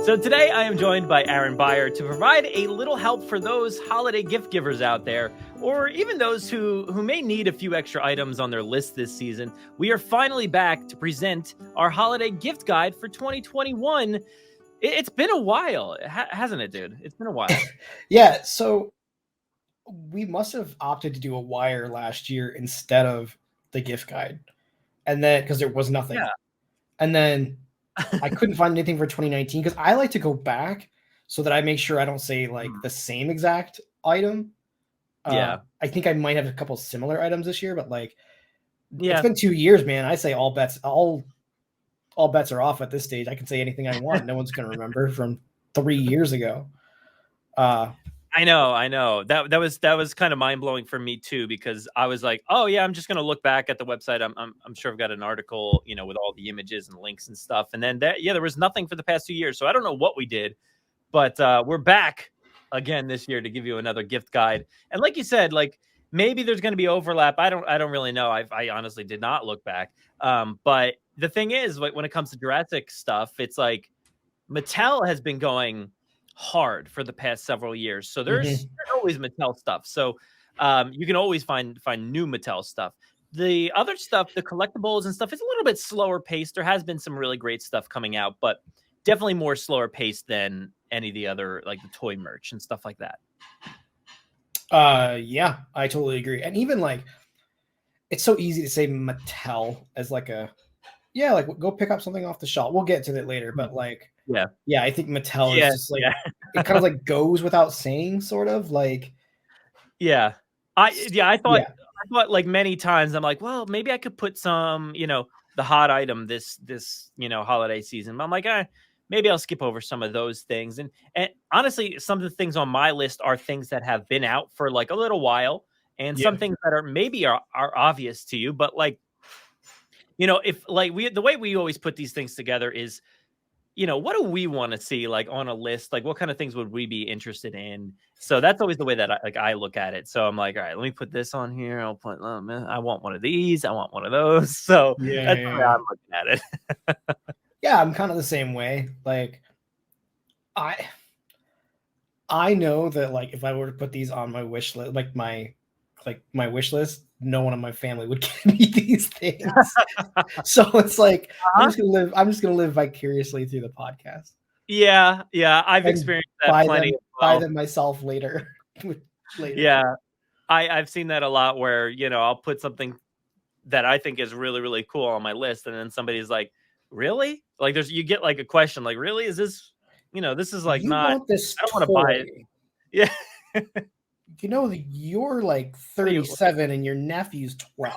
So today I am joined by Aaron Beyer to provide a little help for those holiday gift givers out there, or even those who may need a few extra items on their list this season. We are finally back to present our holiday gift guide for 2021. It's been a while, hasn't it, dude? It's been a while. Yeah, so we must have opted to do a wire last year instead of the gift guide. And then, because there was nothing. Yeah. And then I couldn't find anything for 2019 because I like to go back so that I make sure I don't say like the same exact item. Yeah. I think I might have a couple similar items this year, but like, Yeah. it's been 2 years, man. I say all bets are off at this stage. I can say anything I want. No one's going to remember from 3 years ago. I know. That was kind of mind blowing for me too, because I was like, oh yeah, I'm just gonna look back at the website. I'm sure I've got an article, with all the images and links and stuff. And then there was nothing for the past 2 years. So I don't know what we did, but we're back again this year to give you another gift guide. And like you said, like maybe there's going to be overlap. I don't really know. I honestly did not look back. But the thing is, like when it comes to Jurassic stuff, it's like Mattel has been going hard for the past several years. So there's always Mattel stuff. So you can always find new Mattel stuff. The other stuff, the collectibles and stuff, is a little bit slower paced. There has been some really great stuff coming out, but definitely more slower paced than any of the other, like the toy merch and stuff like that. Yeah, I totally agree. And even like, it's so easy to say Mattel as like like go pick up something off the shelf. We'll get to that later, but like, yeah, I think Mattel is just like it kind of like goes without saying, sort of like. I thought like many times I'm like, well, maybe I could put some, the hot item this holiday season. But I'm like, maybe I'll skip over some of those things. And honestly, some of the things on my list are things that have been out for like a little while, and some things that are maybe are obvious to you, but like, if like the way we always put these things together is, what do we want to see like on a list? Like what kind of things would we be interested in? So that's always the way that I look at it. So I'm like, all right, let me put this on here. I'll put, I want one of these. I want one of those. So that's the way I'm looking at it. Yeah, I'm kind of the same way. Like I know that like if I were to put these on my wish list, like my wish list, no one in my family would give me these things. So it's like I'm just gonna live vicariously through the podcast. Yeah, I've experienced that plenty. Buy them myself later. Yeah, I've seen that a lot where I'll put something that I think is really, really cool on my list, and then somebody's like, "Really?" Like you get like a question like, "Really? Is this this is like not? I don't want to buy it." Yeah. You're like 37 and your nephew's 12.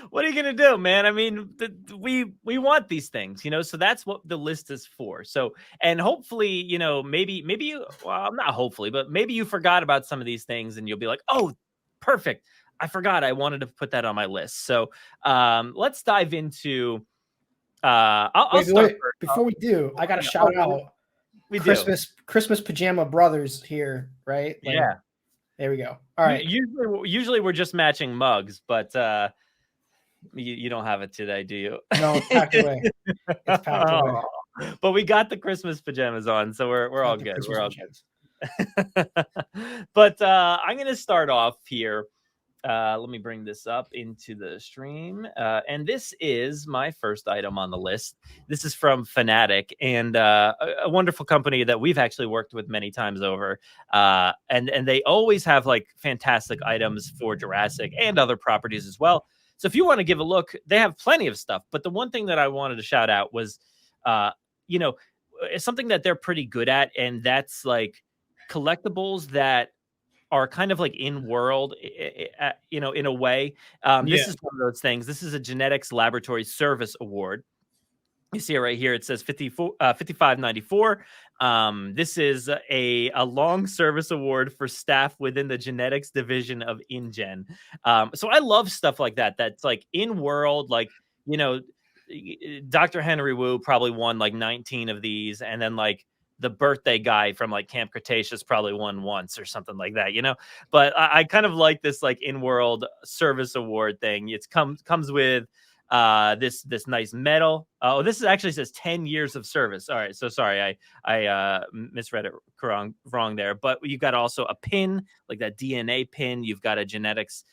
What are you going to do, man? I mean, we want these things, so that's what the list is for. So, and hopefully, maybe you, well, not hopefully, but maybe you forgot about some of these things and you'll be like, oh, perfect. I forgot. I wanted to put that on my list. So let's dive into, I'll start first. Before we do, I got to shout out. Christmas Pajama Brothers here, right? Like, yeah. There we go. All right. Usually we're just matching mugs, but you don't have it today, do you? No, it's packed away. It's packed away. But we got the Christmas pajamas on, so we're all good. We're all good. But I'm going to start off here. Let me bring this up into the stream. And this is my first item on the list. This is from Fanatic, and a wonderful company that we've actually worked with many times over. And they always have like fantastic items for Jurassic and other properties as well. So if you want to give a look, they have plenty of stuff. But the one thing that I wanted to shout out was, it's something that they're pretty good at, and that's like collectibles that are kind of like in world, in a way. This is one of those things. This is a genetics laboratory service award. You see it right here. It says 5594. This is a long service award for staff within the genetics division of InGen. So I love stuff like that. That's like in world, like, Dr. Henry Wu probably won like 19 of these. And then like the birthday guy from like Camp Cretaceous probably won once or something like that, But I kind of like this like in-world service award thing. It comes with this nice medal. Oh, this is actually says 10 years of service. All right, so sorry, I misread it wrong there. But you've got also a pin, like that DNA pin. You've got a genetics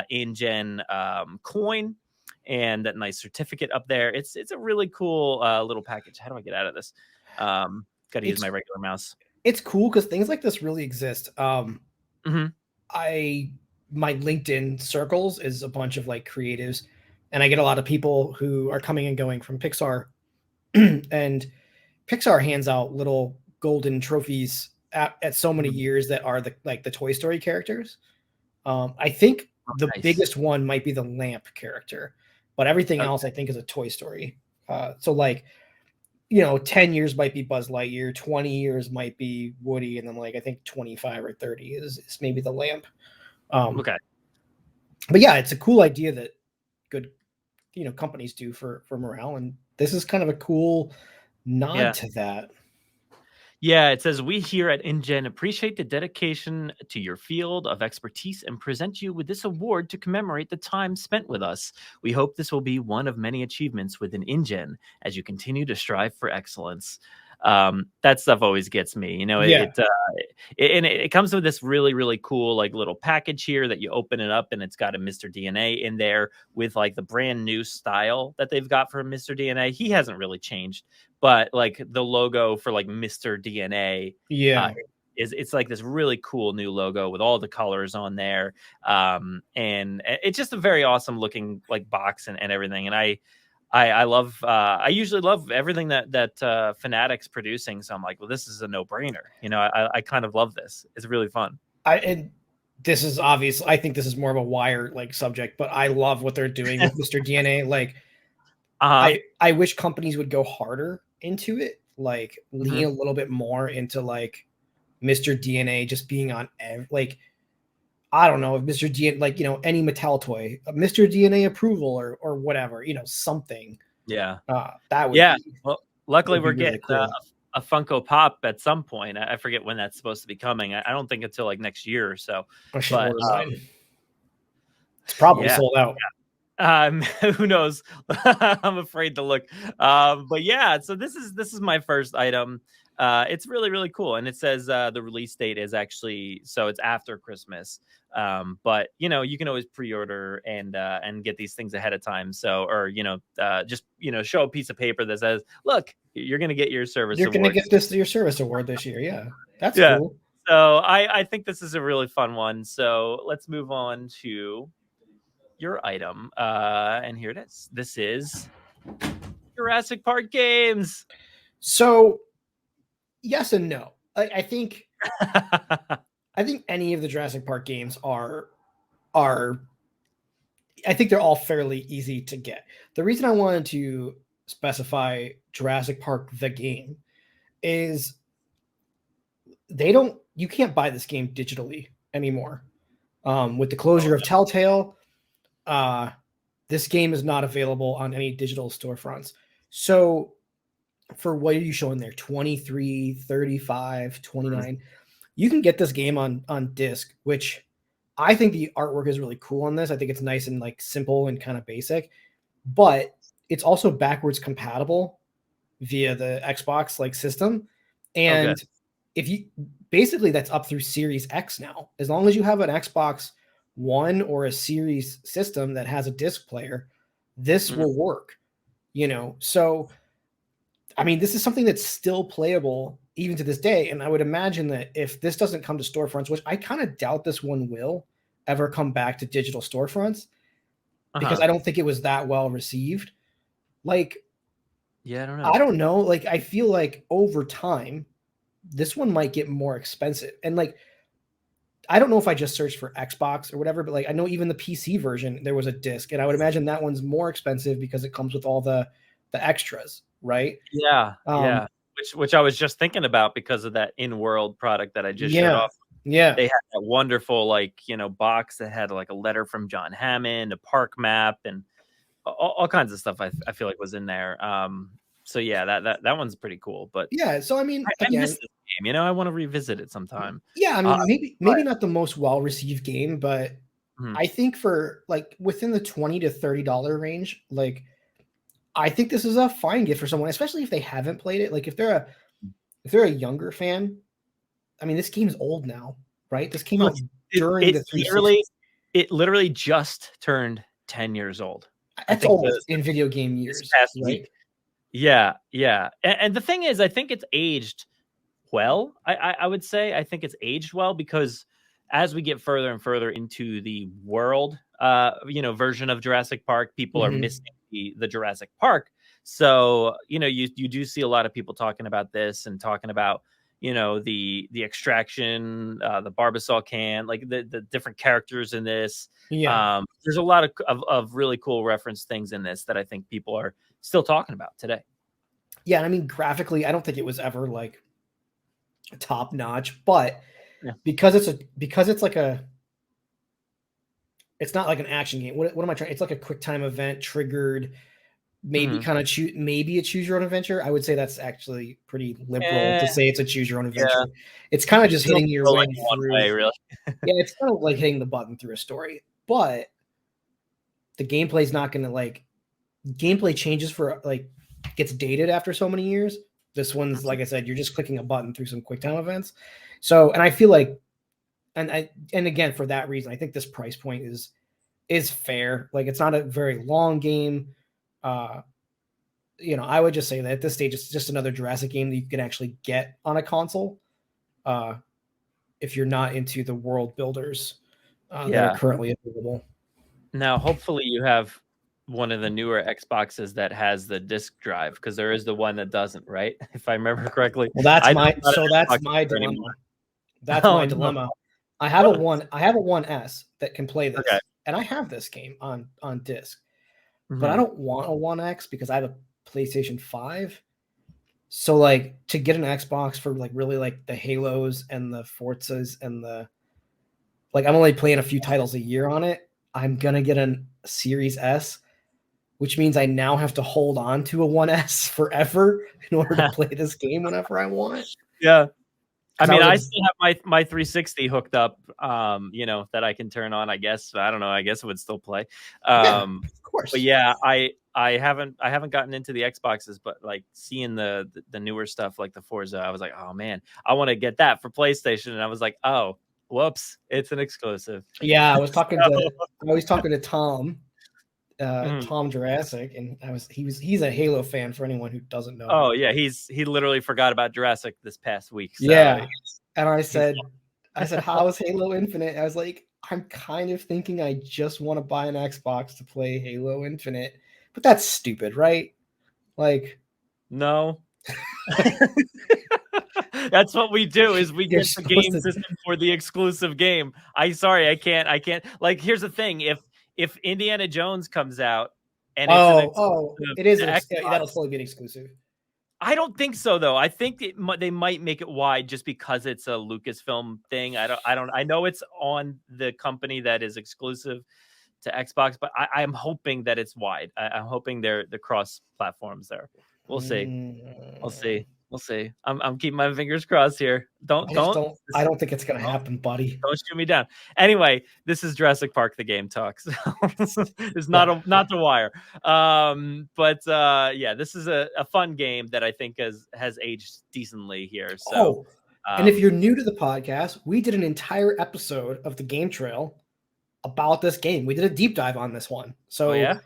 InGen coin, and that nice certificate up there. It's a really cool little package. How do I get out of this? Got to use my regular mouse. It's cool because things like this really exist. Mm-hmm. My LinkedIn circles is a bunch of like creatives, and I get a lot of people who are coming and going from Pixar, and Pixar hands out little golden trophies at so many years that are the Toy Story characters. I think the biggest one might be the lamp character, but everything else I think is a Toy Story. So like, 10 years might be Buzz Lightyear, 20 years might be Woody, and then like I think 25 or 30 is maybe the lamp. Okay. But yeah, it's a cool idea that good, companies do for morale, and this is kind of a cool nod to that. Yeah, it says, we here at InGen appreciate the dedication to your field of expertise and present you with this award to commemorate the time spent with us. We hope this will be one of many achievements within InGen as you continue to strive for excellence. That stuff always gets me, it comes with this really, really cool like little package here that you open it up, and it's got a Mr. DNA in there with like the brand new style that they've got for Mr. DNA. He hasn't really changed, but like the logo for like Mr. DNA, it's like this really cool new logo with all the colors on there, and it's just a very awesome looking like box and everything. And I love I usually love everything that Fanatic's producing, so I'm like, well, this is a no-brainer. I kind of love this. It's really fun. And this is obvious. I think this is more of a wire like subject, but I love what they're doing with Mr. DNA. Like, I wish companies would go harder into it, like lean a little bit more into like Mr. DNA just being on like, I don't know if Mr. DNA, like, any Mattel toy, Mr. DNA approval or whatever, something. Yeah. That would be, well, luckily we're getting really cool. A Funko Pop at some point. I forget when that's supposed to be coming. I don't think until like next year or so. But it's probably sold out. Who knows? I'm afraid to look. But yeah, so this is my first item. It's really, really cool. And it says the release date is actually, so it's after Christmas. But you can always pre-order and get these things ahead of time. So, or just show a piece of paper that says, look, you're gonna get your service. You're gonna get your service award this year. Yeah, that's cool. So I think this is a really fun one. So let's move on to your item. And here it is. This is Jurassic Park games. So yes and no. I think I think any of the Jurassic Park games are I think they're all fairly easy to get. The reason I wanted to specify Jurassic Park the game is you can't buy this game digitally anymore. With the closure of Telltale, this game is not available on any digital storefronts. So for what are you showing there? 23, 35, 29. You can get this game on disc, which I think the artwork is really cool on this. I think it's nice and like simple and kind of basic, but it's also backwards compatible via the Xbox like system. And if you basically that's up through Series X now, as long as you have an Xbox One or a Series system that has a disc player, this will work, So, I mean, this is something that's still playable even to this day. And I would imagine that if this doesn't come to storefronts, which I kind of doubt this one will ever come back to digital storefronts, because I don't think it was that well received. Like, yeah, I don't know. I don't know. Like, I feel like over time, this one might get more expensive. And like, I don't know if I just searched for Xbox or whatever, but like, I know even the PC version, there was a disc, and I would imagine that one's more expensive because it comes with all the extras, right? Yeah. Yeah. Which I was just thinking about because of that in-world product that I just showed off. Yeah. They had that wonderful, box that had like a letter from John Hammond, a park map, and all kinds of stuff I feel like was in there. So yeah, that one's pretty cool. But yeah, so I mean, I miss this game. I want to revisit it sometime. Yeah, I mean, maybe not the most well-received game, but I think for like within the $20 to $30 range, like I think this is a fine gift for someone, especially if they haven't played it. Like if they're a younger fan, I mean, this game's old now, right? This came out during the 360. It literally just turned 10 years old. That's old in video game years, past right? Week. Yeah. And the thing is, I think it's aged well. I would say I think it's aged well because as we get further and further into the world, version of Jurassic Park, people are missing the Jurassic Park. So, you do see a lot of people talking about this and talking about, the extraction, the Barbasol can, like the different characters in this. Yeah. There's a lot of really cool reference things in this that I think people are still talking about today. Yeah. And I mean, graphically, I don't think it was ever like top notch, but because it's not like an action game. What am I trying? It's like a quick time event triggered, maybe kind of maybe a choose your own adventure. I would say that's actually pretty liberal to say it's a choose your own adventure. Yeah. It's kind of just hitting your way through. Really. Yeah, it's kind of like hitting the button through a story, but the gameplay is not going to gameplay changes for gets dated after so many years. This one's, like I said, you're just clicking a button through some quick time events. So, and I feel like, and again, for that reason, I think this price point is fair. Like, it's not a very long game. I would just say that at this stage, it's just another Jurassic game that you can actually get on a console. If you're not into the world builders that are currently available. Now, hopefully you have one of the newer Xboxes that has the disc drive, because there is the one that doesn't, right? If I remember correctly. Well, that's my dilemma. That's my dilemma. I have a 1S that can play this, and I have this game on disc, but I don't want a 1X because I have a PlayStation 5. So to get an Xbox for really the Halos and the Forzas and the I'm only playing a few titles a year on it. I'm gonna get a Series S, which means I now have to hold on to a 1S forever in order to play this game whenever I want. Yeah. I mean, I still have my 360 hooked up, that I can turn on, I guess. I don't know. I guess it would still play. Of course. But yeah, I haven't gotten into the Xboxes, but seeing the newer stuff like the Forza, I was like, oh man, I want to get that for PlayStation. And I was like, oh, whoops, it's an exclusive. Yeah, I was talking to Tom. Tom Jurassic, and he's a Halo fan for anyone who doesn't know. Oh yeah, he literally forgot about Jurassic this past week. So yeah, and I said, how is Halo Infinite? I was like, I'm kind of thinking I just want to buy an Xbox to play Halo Infinite, but that's stupid, right? No. That's what we do is we get the game system for the exclusive game. I can't. Here's the thing. If Indiana Jones comes out and it is that'll totally be an exclusive. I don't think so though. I think they might make it wide just because it's a Lucasfilm thing. I know it's on the company that is exclusive to Xbox, but I'm hoping that it's wide. I'm hoping they're the cross platforms there. We'll see. We'll see. I'm keeping my fingers crossed here. I don't think it's gonna happen, buddy. Don't shoot me down. Anyway, this is Jurassic Park, the game talks. It's not the wire. This is a fun game that I think has aged decently here. So, and if you're new to the podcast, we did an entire episode of the Game Trail about this game. We did a deep dive on this one. So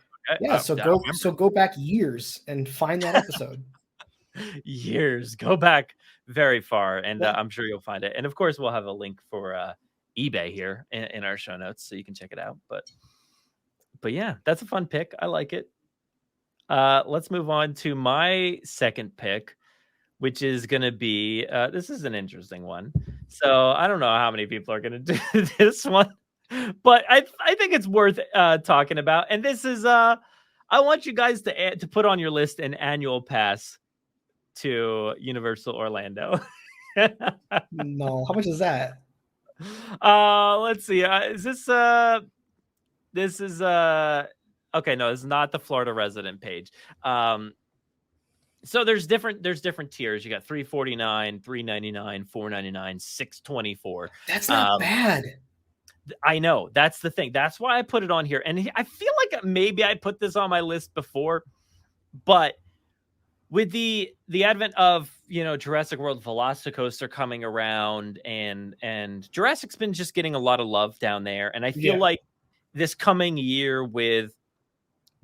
go back years and find that episode. Years, go back very far, and I'm sure you'll find it. And of course, we'll have a link for eBay here in our show notes, so you can check it out. But yeah, that's a fun pick. I like it. Let's move on to my second pick, which is going to be this is an interesting one. So I don't know how many people are going to do this one, but I think it's worth talking about. And this is I want you guys to put on your list an annual pass to Universal Orlando. No, how much is that? Let's see. Is this this is okay, no, it's not the Florida resident page. So there's different tiers. You got $349, $399, $499, $624. That's not bad. I know, that's the thing. That's why I put it on here. And I feel like maybe I put this on my list before, but with the advent of, you know, Jurassic World Velocicoaster coming around, and Jurassic's been just getting a lot of love down there, and I feel like this coming year with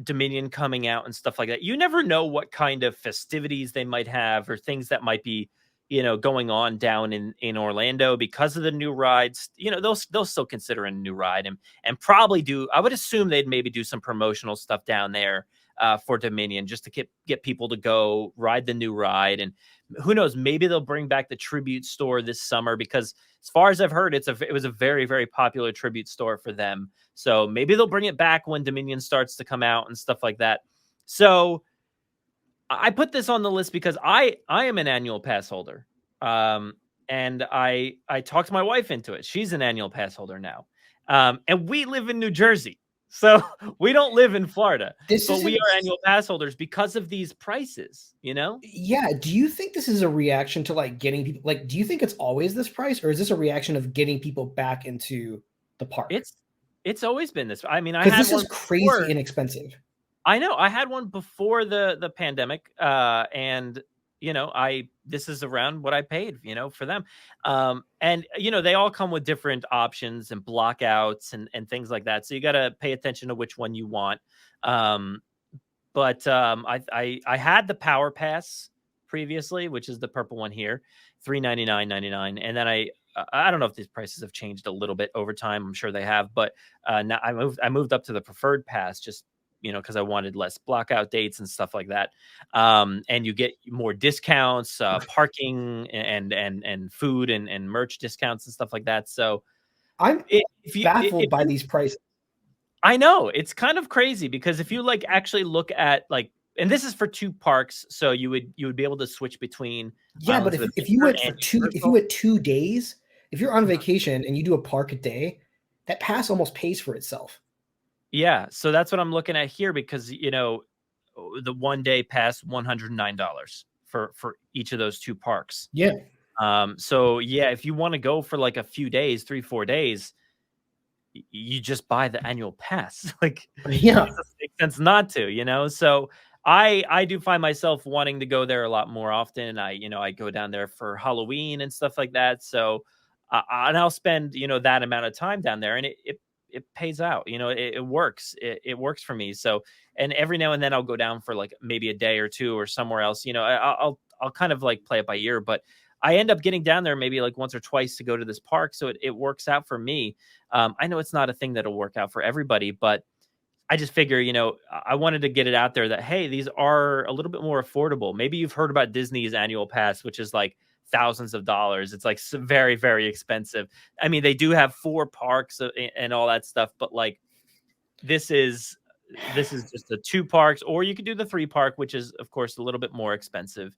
Dominion coming out and stuff like that, you never know what kind of festivities they might have or things that might be, you know, going on down in Orlando because of the new rides. You know, they'll still consider a new ride, and probably do. I would assume they'd maybe do some promotional stuff down there for Dominion, just to get people to go ride the new ride. And who knows, maybe they'll bring back the tribute store this summer, because as far as I've heard, it was a very, very popular tribute store for them. So maybe they'll bring it back when Dominion starts to come out and stuff like that. So I put this on the list because I am an annual pass holder. And I talked my wife into it. She's an annual pass holder now. And we live in New Jersey. So we don't live in Florida, but we are annual pass holders because of these prices, you know? Yeah. Do you think this is a reaction to like getting people, like, do you think it's always this price, or is this a reaction of getting people back into the park? It's always been this. I mean, this is crazy inexpensive. I know. I had one before the pandemic, and you know, this is around what I paid, you know, for them. And you know, they all come with different options and blockouts and things like that. So you got to pay attention to which one you want. But I had the Power Pass previously, which is the purple one here, $399.99, and then I don't know if these prices have changed a little bit over time. I'm sure they have, but now I moved up to the preferred pass, just, you know, because I wanted less blockout dates and stuff like that. And you get more discounts, parking and food and merch discounts and stuff like that. So I'm baffled by these prices. I know, it's kind of crazy, because if you like actually look at like, and this is for 2 parks, so you would be able to switch between. Yeah, but if you went for 2 days, if you're on vacation and you do a park a day, that pass almost pays for itself. Yeah, so that's what I'm looking at here, because, you know, the 1 day pass, $109 for each of those 2 parks. Yeah. So yeah, if you want to go for like a few days, 3-4 days, you just buy the annual pass. Like, yeah, it doesn't make sense not to, you know. So I do find myself wanting to go there a lot more often. I go down there for Halloween and stuff like that. So and I'll spend, you know, that amount of time down there, and it pays out, you know, it works. It works for me. So, and every now and then I'll go down for like maybe a day or 2 or somewhere else, you know. I'll kind of like play it by ear, but I end up getting down there maybe like once or twice to go to this park. So it works out for me. I know it's not a thing that'll work out for everybody, but I just figure, you know, I wanted to get it out there that, hey, these are a little bit more affordable. Maybe you've heard about Disney's annual pass, which is like thousands of dollars. It's like very, very expensive. I mean, they do have 4 parks and all that stuff, but like this is just the 2 parks, or you could do the 3 park, which is of course a little bit more expensive.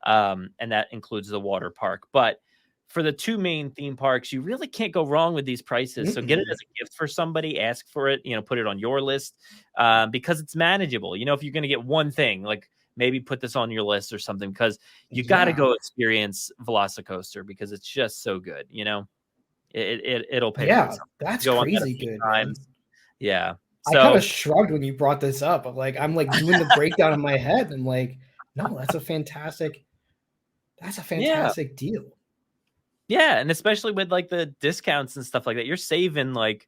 And that includes the water park. But for the 2 main theme parks, you really can't go wrong with these prices. So get it as a gift for somebody, ask for it, you know, put it on your list, because it's manageable. You know, if you're going to get one thing, like maybe put this on your list or something, because you got to go experience Velocicoaster, because it's just so good. You know, it'll pay. Yeah, that's crazy good. Yeah. So, I kind of shrugged when you brought this up. I'm like doing the breakdown in my head. I'm like, no, that's a fantastic deal. Yeah, and especially with like the discounts and stuff like that, you're saving like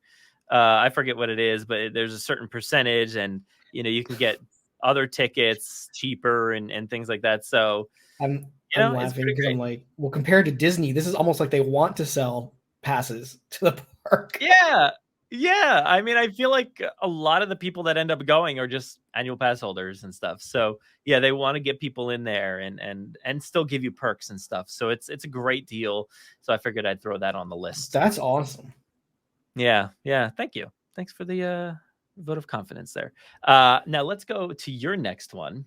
I forget what it is, but there's a certain percentage, and you know, you can get other tickets cheaper and things like that. So I'm laughing because I'm like, well, compared to Disney, this is almost like they want to sell passes to the park. Yeah. I mean, I feel like a lot of the people that end up going are just annual pass holders and stuff. So yeah, they want to get people in there and still give you perks and stuff. So it's a great deal. So I figured I'd throw that on the list. That's awesome. Yeah. Thank you. Thanks for the vote of confidence there. Now let's go to your next one.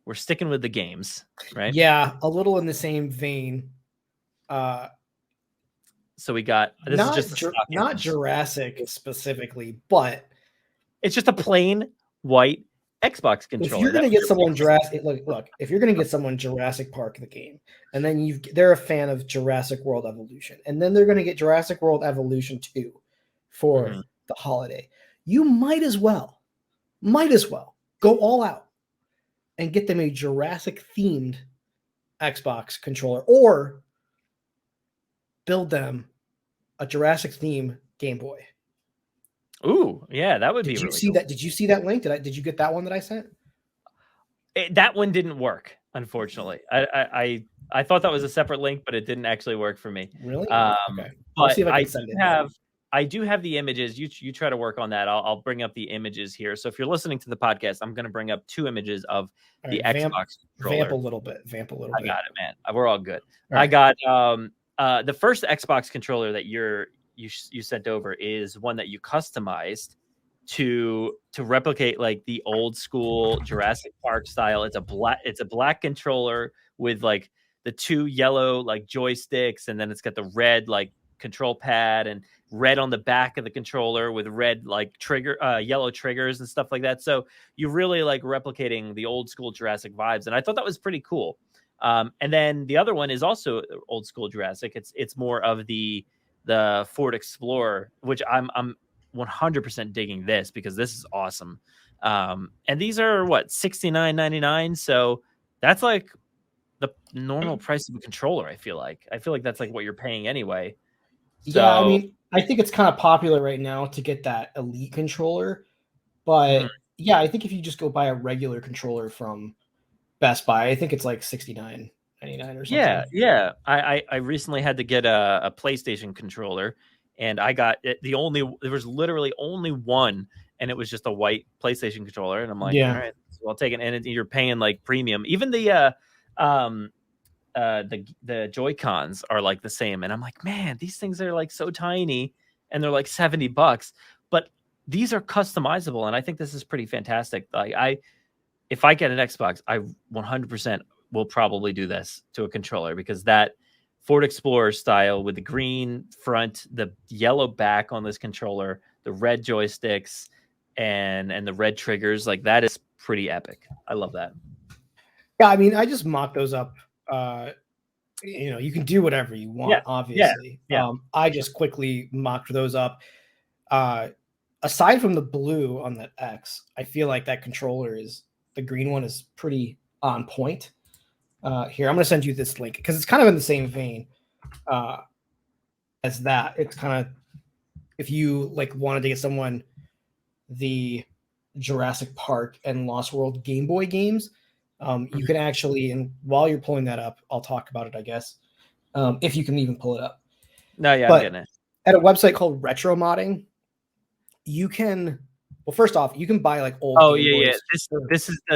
We're sticking with the games, right? Yeah, a little in the same vein. So we got this is just not Jurassic specifically, but it's just a plain white Xbox controller. If you're going to get someone Jurassic, look, if you're going to get someone Jurassic Park the game, and then they're a fan of Jurassic World Evolution, and then they're going to get Jurassic World Evolution 2 for the holiday, you might as well go all out and get them a Jurassic themed Xbox controller, or build them a Jurassic theme Game Boy. Ooh, yeah, that would be really cool. Did you see that link? Did you get that one that I sent? That one didn't work, unfortunately. I thought that was a separate link, but it didn't actually work for me. Really? Okay. But see if I can send it. I do have the images. You try to work on that. I'll bring up the images here. So if you're listening to the podcast, I'm going to bring up 2 images of the Xbox controller. Vamp a little bit. I got it, man. We're all good. All right. I got the first Xbox controller that you sent over is one that you customized to replicate like the old school Jurassic Park style. It's a black controller with like the 2 yellow like joysticks, and then it's got the red like control pad and red on the back of the controller with red like yellow triggers and stuff like that. So you're really like replicating the old school Jurassic vibes, and I thought that was pretty cool. And then the other one is also old school Jurassic. It's more of the Ford Explorer, which I'm 100% digging this because this is awesome. And these are what, $69.99. So that's like the normal price of a controller. I feel like that's like what you're paying anyway. So, yeah, I mean, I think it's kind of popular right now to get that Elite controller, but yeah, I think if you just go buy a regular controller from Best Buy, I think it's like $69.99 or something. Yeah. I recently had to get a PlayStation controller, and I got it. There was literally only one, and it was just a white PlayStation controller. And I'm like, all right, so I'll take it. And you're paying like premium. Even the Joy-Cons are like the same. And I'm like, man, these things are like so tiny, and they're like $70, but these are customizable. And I think this is pretty fantastic. Like if I get an Xbox, I 100% will probably do this to a controller, because that Ford Explorer style with the green front, the yellow back on this controller, the red joysticks, and the red triggers, like that is pretty epic. I love that. Yeah, I mean, I just mocked those up. You can do whatever you want, obviously. Yeah. I just quickly mocked those up. Aside from the blue on that X, I feel like that controller the green one is pretty on point. Here, I'm going to send you this link because it's kind of in the same vein as that. It's kind of, if you like wanted to get someone the Jurassic Park and Lost World Game Boy games, you can actually, and while you're pulling that up, I'll talk about it, I guess, if you can even pull it up. No, yeah, I'm getting it. At a website called Retro Modding, you can, well, first off, you can buy like old. Oh, Game Boys.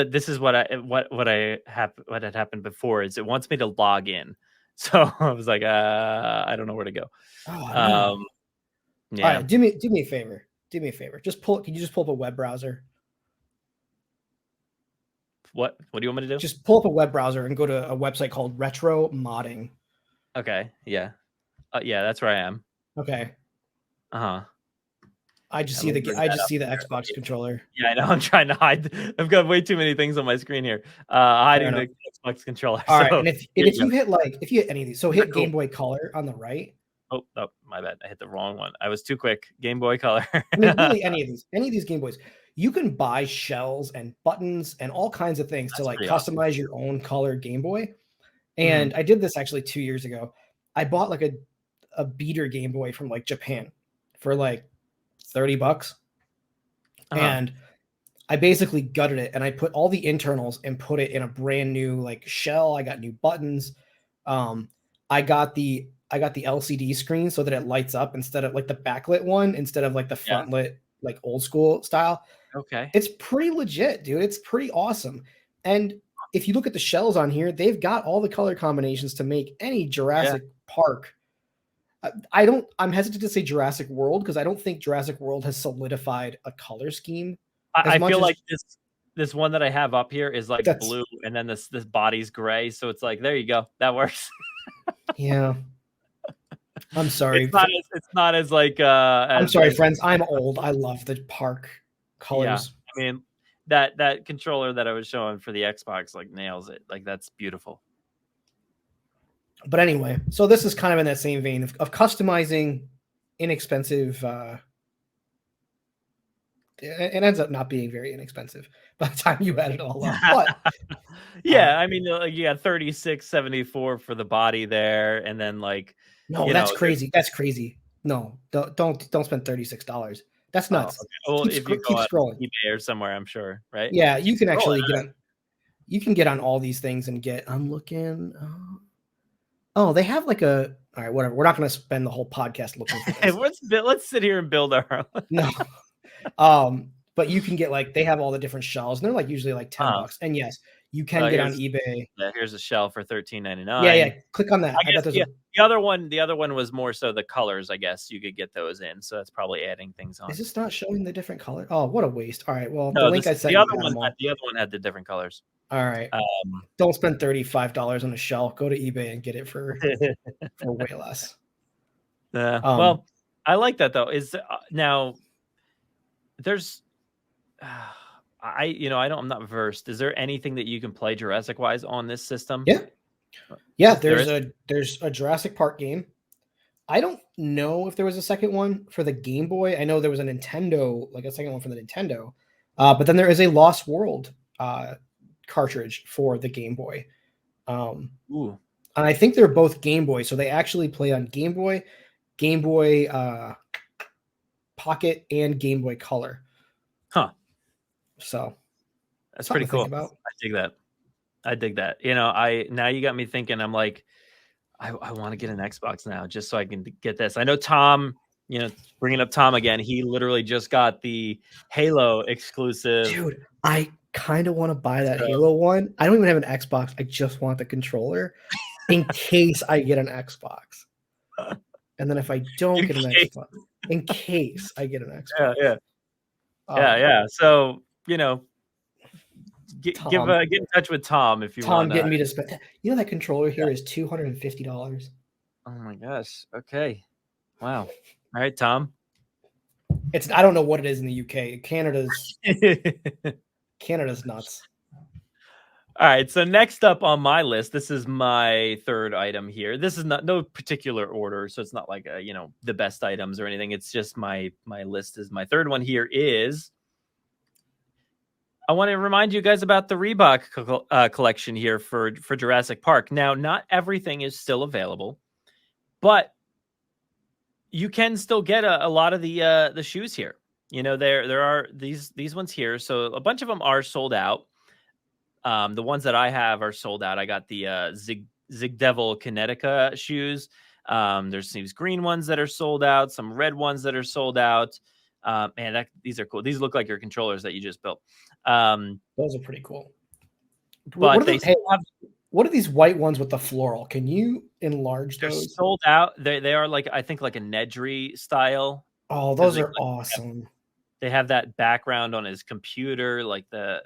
This is what had happened before is it wants me to log in. So I was like, I don't know where to go. Oh, no. Yeah. All right, do me a favor. Can you just pull up a web browser? What do you want me to do? Just pull up a web browser and go to a website called Retro Modding. Okay. Yeah. Yeah, that's where I am. Okay. Uh-huh. I just see the Xbox controller. Yeah, I know. I'm trying to hide. I've got way too many things on my screen here. Hiding the Xbox controller. All right, and if you hit any of these, so hit Game Boy Color on the right. Oh, my bad. I hit the wrong one. I was too quick. Game Boy Color. I mean, really, any of these Game Boys, you can buy shells and buttons and all kinds of things to like customize your own color Game Boy. And I did this actually 2 years ago. I bought like a beater Game Boy from like Japan for like $30, and I basically gutted it, and I put all the internals and put it in a brand new like shell. I got new buttons. I got the LCD screen so that it lights up instead of like the backlit one, instead of like the front lit like old school style. Okay, it's pretty legit, dude. It's pretty awesome. And if you look at the shells on here, they've got all the color combinations to make any Jurassic Park. I'm hesitant to say Jurassic World because I don't think Jurassic World has solidified a color scheme. I feel like this one that I have up here is like blue, and then this body's gray. So it's like, there you go. That works. Yeah. I'm sorry. It's not as like I'm sorry, friends. I'm old. I love the park colors. Yeah. I mean, that controller that I was showing for the Xbox like nails it. Like that's beautiful. But anyway, so this is kind of in that same vein of customizing inexpensive it ends up not being very inexpensive by the time you add it all up. But yeah, I mean, you got $36.74 for the body there, and then like, no, that's crazy. That's crazy. No, don't spend $36. That's nuts. Okay. Well, if you Keep go on scrolling eBay or somewhere, I'm sure, right? Yeah, you can actually get on. You can get on all these things and get. I'm looking. Oh, they have like a. All right, whatever. We're not going to spend the whole podcast looking for this. let's sit here and build our own. No. But you can get like they have all the different shells, and they're like usually like $10. And yes, you can get on eBay. Yeah, here's a shell for $13.99. Yeah. Click on that. I guess the other one was more so the colors. I guess you could get those in, so that's probably adding things on. Is this not showing the different color? Oh, what a waste! All right, well, no, the link I sent. The other one had the different colors. All right. Don't spend $35 on a shell. Go to eBay and get it for way less. Well, I like that though. Is now there's I'm not versed. Is there anything that you can play Jurassic wise on this system? Yeah. There's a Jurassic Park game. I don't know if there was a second one for the Game Boy. I know there was a Nintendo, like a second one for the Nintendo. But then there is a Lost World cartridge for the Game Boy. And I think they're both Game Boy, so they actually play on Game Boy Pocket, and Game Boy Color. So that's pretty cool. I dig that. Now you got me thinking. I'm like, I want to get an Xbox now just so I can get this. I know Tom, bringing up Tom again, he literally just got the Halo exclusive. Dude, I kind of want to buy that Halo one. I don't even have an Xbox. I just want the controller in case I get an Xbox. And then if I don't get an Xbox, in case I get an Xbox. Yeah. So, get in touch with Tom if you want. Tom, getting me to spend. That controller here is $250. Oh my gosh. Okay. Wow. All right, Tom. I don't know what it is in the UK. Canada's nuts. All right. So next up on my list, this is my third item here. This is no particular order, so it's not like the best items or anything. It's just my list is my third one here is. I want to remind you guys about the Reebok collection here for Jurassic Park. Now, not everything is still available, but you can still get a lot of the shoes here. There are these ones here. So a bunch of them are sold out. The ones that I have are sold out. I got the Zig Devil Kinetica shoes. There's these green ones that are sold out, some red ones that are sold out. These are cool. These look like your controllers that you just built. Those are pretty cool. But what are these white ones with the floral? Can you enlarge those? They're sold out. They are I think like a Nedry style. Oh, those are awesome. They have that background on his computer, like the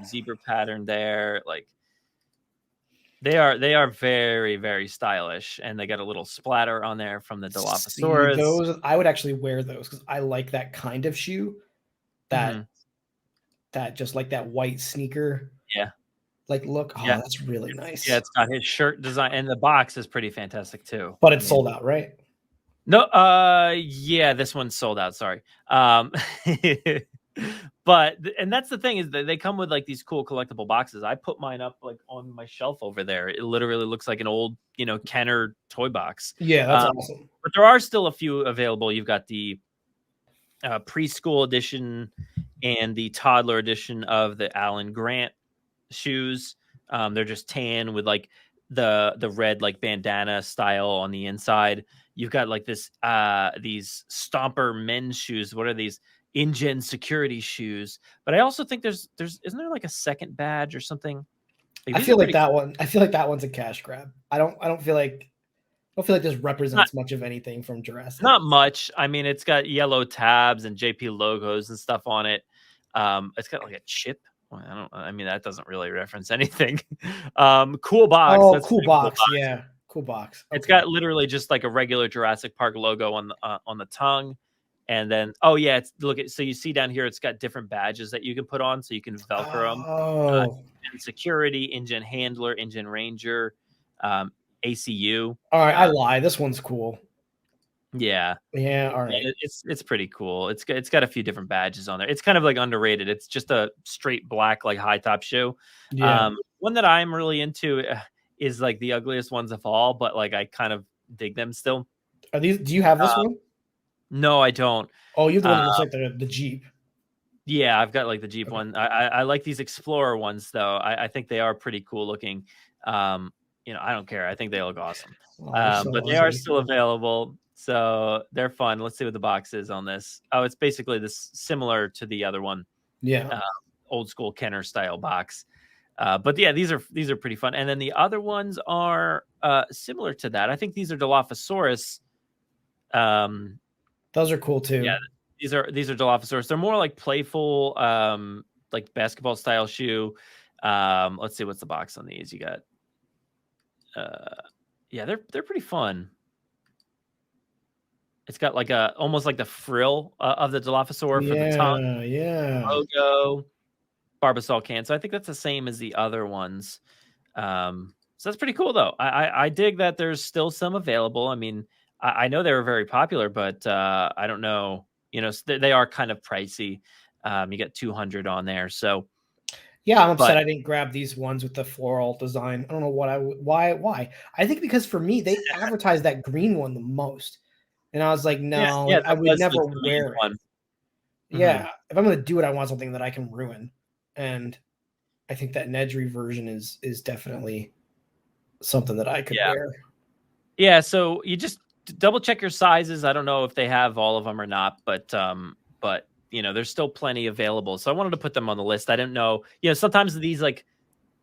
zebra pattern there. Like they are very, very stylish, and they got a little splatter on there from the Dilophosaurus. Those I would actually wear those because I like that kind of shoe. That just like that white sneaker. Yeah. Like look, that's really nice. Yeah, it's got his shirt design, and the box is pretty fantastic too. But it's sold out, right? No, yeah, this one's sold out. Sorry. But that's the thing is that they come with like these cool collectible boxes. I put mine up like on my shelf over there. It literally looks like an old, Kenner toy box. Yeah, that's awesome. But there are still a few available. You've got the preschool edition and the toddler edition of the Alan Grant shoes. They're just tan with like the red like bandana style on the inside. You've got like these Stomper men's shoes. What are these? InGen security shoes. But I also think isn't there like a second badge or something? I feel like that one's a cash grab. I don't feel like this represents much of anything from Jurassic. Not much. I mean, it's got yellow tabs and JP logos and stuff on it. It's got like a chip. That doesn't really reference anything. Cool box. Oh, cool box. Yeah, cool box. Okay. It's got literally just like a regular Jurassic Park logo on the tongue, and then so you see down here, it's got different badges that you can put on, so you can Velcro them. Oh, and security, InGen handler, InGen ranger, ACU. All right, I lie. This one's cool. Yeah. Yeah, all right. It's pretty cool. It's got a few different badges on there. It's kind of like underrated. It's just a straight black like high top shoe. Yeah. One that I'm really into is like the ugliest ones of all, but like I kind of dig them still. Are these? Do you have this one? No, I don't. Oh, you have the one that looks like the Jeep. Yeah, I've got like the Jeep one. I like these Explorer ones though. I think they are pretty cool looking. I don't care. I think they look awesome. Oh, so but they are ugly. still available, so they're fun. Let's see what the box is on this. Oh, it's basically this similar to the other one. Yeah. Old school Kenner style box. But yeah, these are pretty fun. And then the other ones are similar to that. I think these are Dilophosaurus. Those are cool too. Yeah, these are Dilophosaurus. They're more like playful, like basketball style shoe. Let's see what's the box on these. You got, yeah, they're pretty fun. It's got like almost like the frill of the Dilophosaur for the tongue. Yeah. Logo, Barbasol can. So I think that's the same as the other ones. So that's pretty cool though. I dig that there's still some available. I mean, I know they were very popular, but I don't know. They are kind of pricey. You get 200 on there. So yeah, I'm upset I didn't grab these ones with the floral design. I don't know why. I think because for me, they advertised that green one the most. And I was like, no, I would never wear it. Yeah. If I'm going to do it, I want something that I can ruin. And I think that Nedry version is definitely something that I could wear. Yeah. So you just double check your sizes. I don't know if they have all of them or not, but there's still plenty available. So I wanted to put them on the list. I didn't know, sometimes these like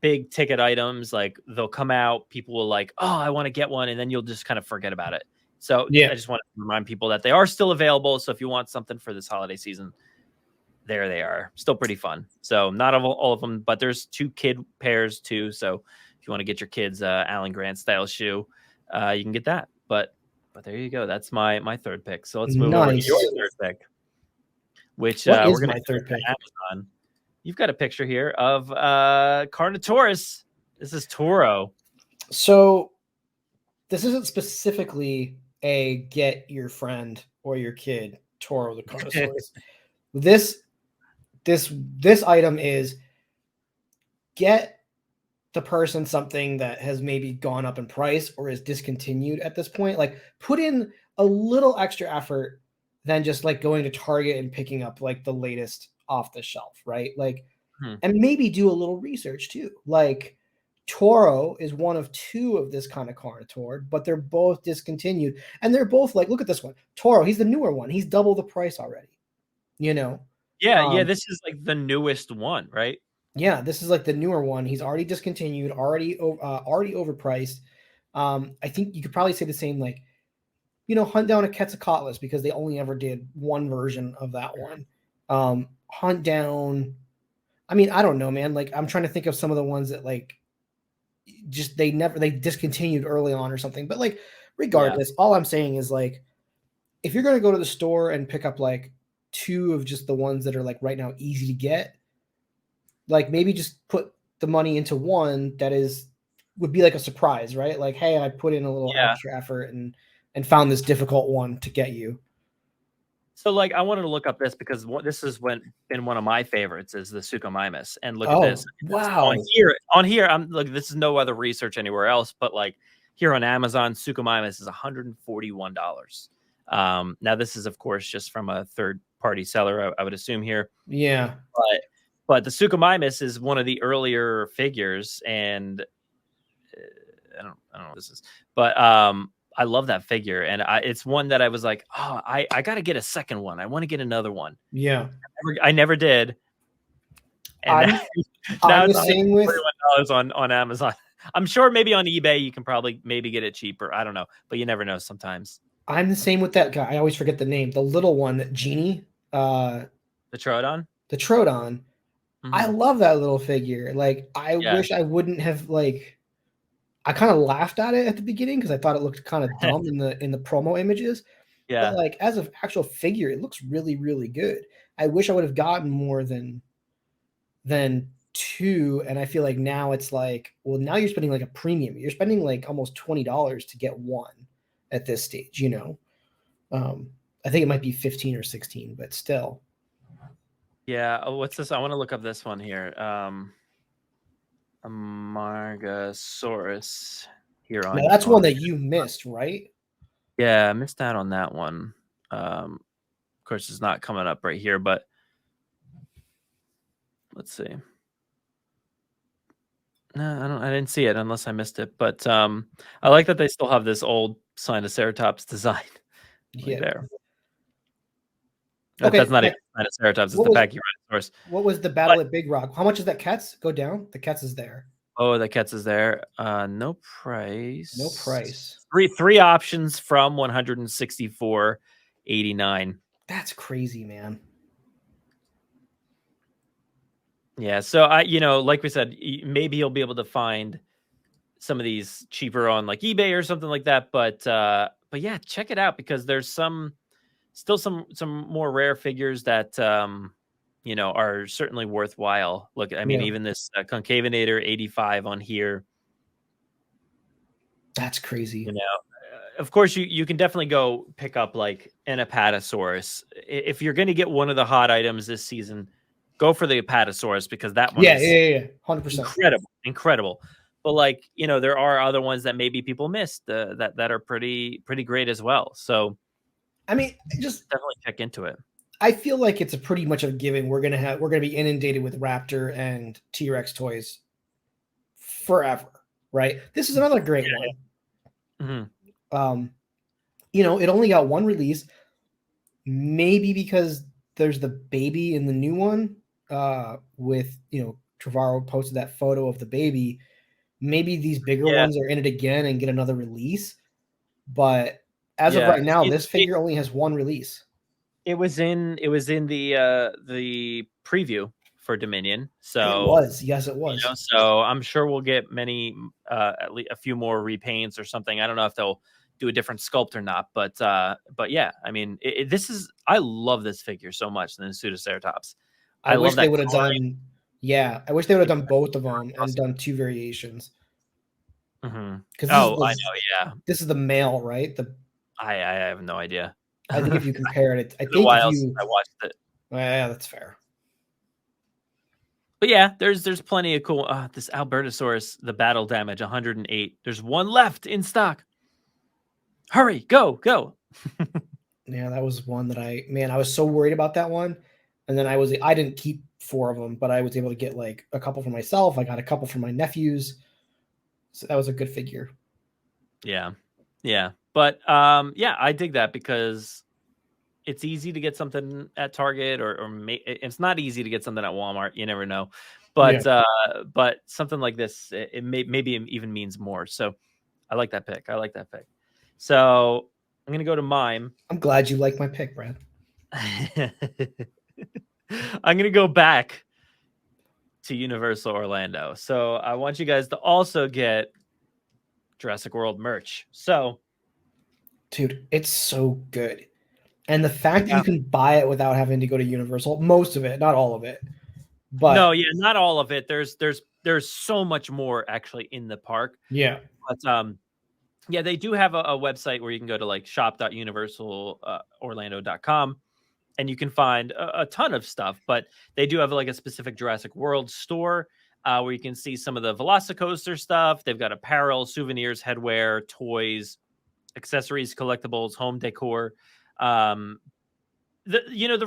big ticket items, like they'll come out, people will like, oh, I want to get one. And then you'll just kind of forget about it. So yeah, I just want to remind people that they are still available. So if you want something for this holiday season, there they are. Still pretty fun. So not all of them, but there's 2 kid pairs too. So if you want to get your kids Alan Grant style shoe, you can get that. But there you go. That's my third pick. So let's move over to your third pick. Which we're going to third pick? Amazon. You've got a picture here of Carnotaurus. This is Toro. So this isn't specifically a get your friend or your kid Toro the Carnotaurus. This item is get the person something that has maybe gone up in price or is discontinued at this point. Like put in a little extra effort than just like going to Target and picking up like the latest off the shelf, right? Like, and maybe do a little research too. Like Toro is one of 2 of this kind of Carnotaur, but they're both discontinued. And they're both like, look at this one. Toro, he's the newer one. He's double the price already, Yeah, this is like the newest one, right? Yeah, this is like the newer one. He's already discontinued, already overpriced. I think you could probably say the same, like, hunt down a Quetzalcoatlus because they only ever did one version of that one. Hunt down, I mean, I don't know, man. Like, I'm trying to think of some of the ones that like just they discontinued early on or something. But like, regardless, all I'm saying is like, if you're gonna go to the store and pick up like 2 of just the ones that are like right now easy to get, like maybe just put the money into one that would be like a surprise, right? Like, hey, I put in a little extra effort and found this difficult one to get you. So like I wanted to look up this because this has been one of my favorites is the Suchomimus. And look at this. Wow. On here, I'm like, this is no other research anywhere else, but like here on Amazon, Suchomimus is $141. Now this is of course just from a third party seller, I would assume here. Yeah. But the Suchomimus is one of the earlier figures, and I don't know what this is, but I love that figure, and it's one that I was like, oh, I got to get a second one. I want to get another one. Yeah, I never did. And now it's same with $41 on Amazon. I'm sure maybe on eBay you can probably maybe get it cheaper. I don't know, but you never know sometimes. I'm the same with that guy. I always forget the name. The little one, that Genie. The Troodon? The Troodon. I love that little figure. Like, I wish I wouldn't have, like, I kind of laughed at it at the beginning because I thought it looked kind of dumb in the promo images. Yeah. But like as an actual figure, it looks really, really good. I wish I would have gotten more than 2. And I feel like now it's like, well, now you're spending like a premium. You're spending like almost $20 to get one at this stage, I think it might be 15 or 16, but still. Yeah. Oh, what's this? I want to look up this one here. Amargasaurus here on. Now that's one that you missed, right? Yeah, I missed out on that one. Of course, it's not coming up right here, but let's see. No, I didn't see it unless I missed it. But I like that they still have this old Sinoceratops design right there. Okay, that's not even Sinoceratops, it's the Pachyrhinosaurus. What was the battle at Big Rock? How much is that Ketz? Go down. The Ketz is there. Oh, the Ketz is there. No price. No price. Three options from 164.89. That's crazy, man. Yeah, so like we said, maybe you'll be able to find some of these cheaper on like eBay or something like that. But yeah, check it out because there's still some more rare figures that are certainly worthwhile. Look, I mean, even this Concavinator 85 on here. That's crazy. Of course, you can definitely go pick up like an Apatosaurus. If you're going to get one of the hot items this season, go for the Apatosaurus because that one is 100% incredible. But like, there are other ones that maybe people missed that are pretty great as well. So I mean, just definitely check into it. I feel like it's a pretty much a given. We're gonna be inundated with Raptor and T-Rex toys forever, right? This is another great one. Mm-hmm. It only got one release, maybe because there's the baby in the new one. With Trevorrow posted that photo of the baby. Maybe these bigger ones are in it again and get another release. But as of right now, this figure only has one release. It was in the preview for Dominion. So it was. Yes, it was. So I'm sure we'll get many, at least a few more repaints or something. I don't know if they'll do a different sculpt or not, but yeah, I mean, I love this figure so much than the Pseudoceratops. I wish they would have done. Yeah, I wish they would have done both of them and done two variations. Because I know. Yeah, this is the male, right? I have no idea. I think if you compare it, I think I watched it. Yeah, that's fair. But yeah, there's plenty of cool. This Albertosaurus, the battle damage 108. There's one left in stock. Hurry, go. Yeah, that was one that I was so worried about that one, and then I didn't keep 4 of them, but I was able to get like a couple for myself. I got a couple for my nephews, so that was a good figure. Yeah. But yeah, I dig that because it's easy to get something at Target or it's not easy to get something at Walmart. You never know, but but something like this, it maybe even means more. So I like that pick. So I'm gonna go to mime. I'm glad you like my pick, Brad. I'm gonna go back to Universal Orlando. So I want you guys to also get Jurassic World merch. So, dude, it's so good. And the fact that you can buy it without having to go to Universal, most of it, not all of it. But no, yeah, not all of it. There's so much more actually in the park. Yeah. But yeah, they do have a website where you can go to like shop.universalorlando.com and you can find a ton of stuff, but they do have like a specific Jurassic World store where you can see some of the Velocicoaster stuff. They've got apparel, souvenirs, headwear, toys, accessories, collectibles, home decor. The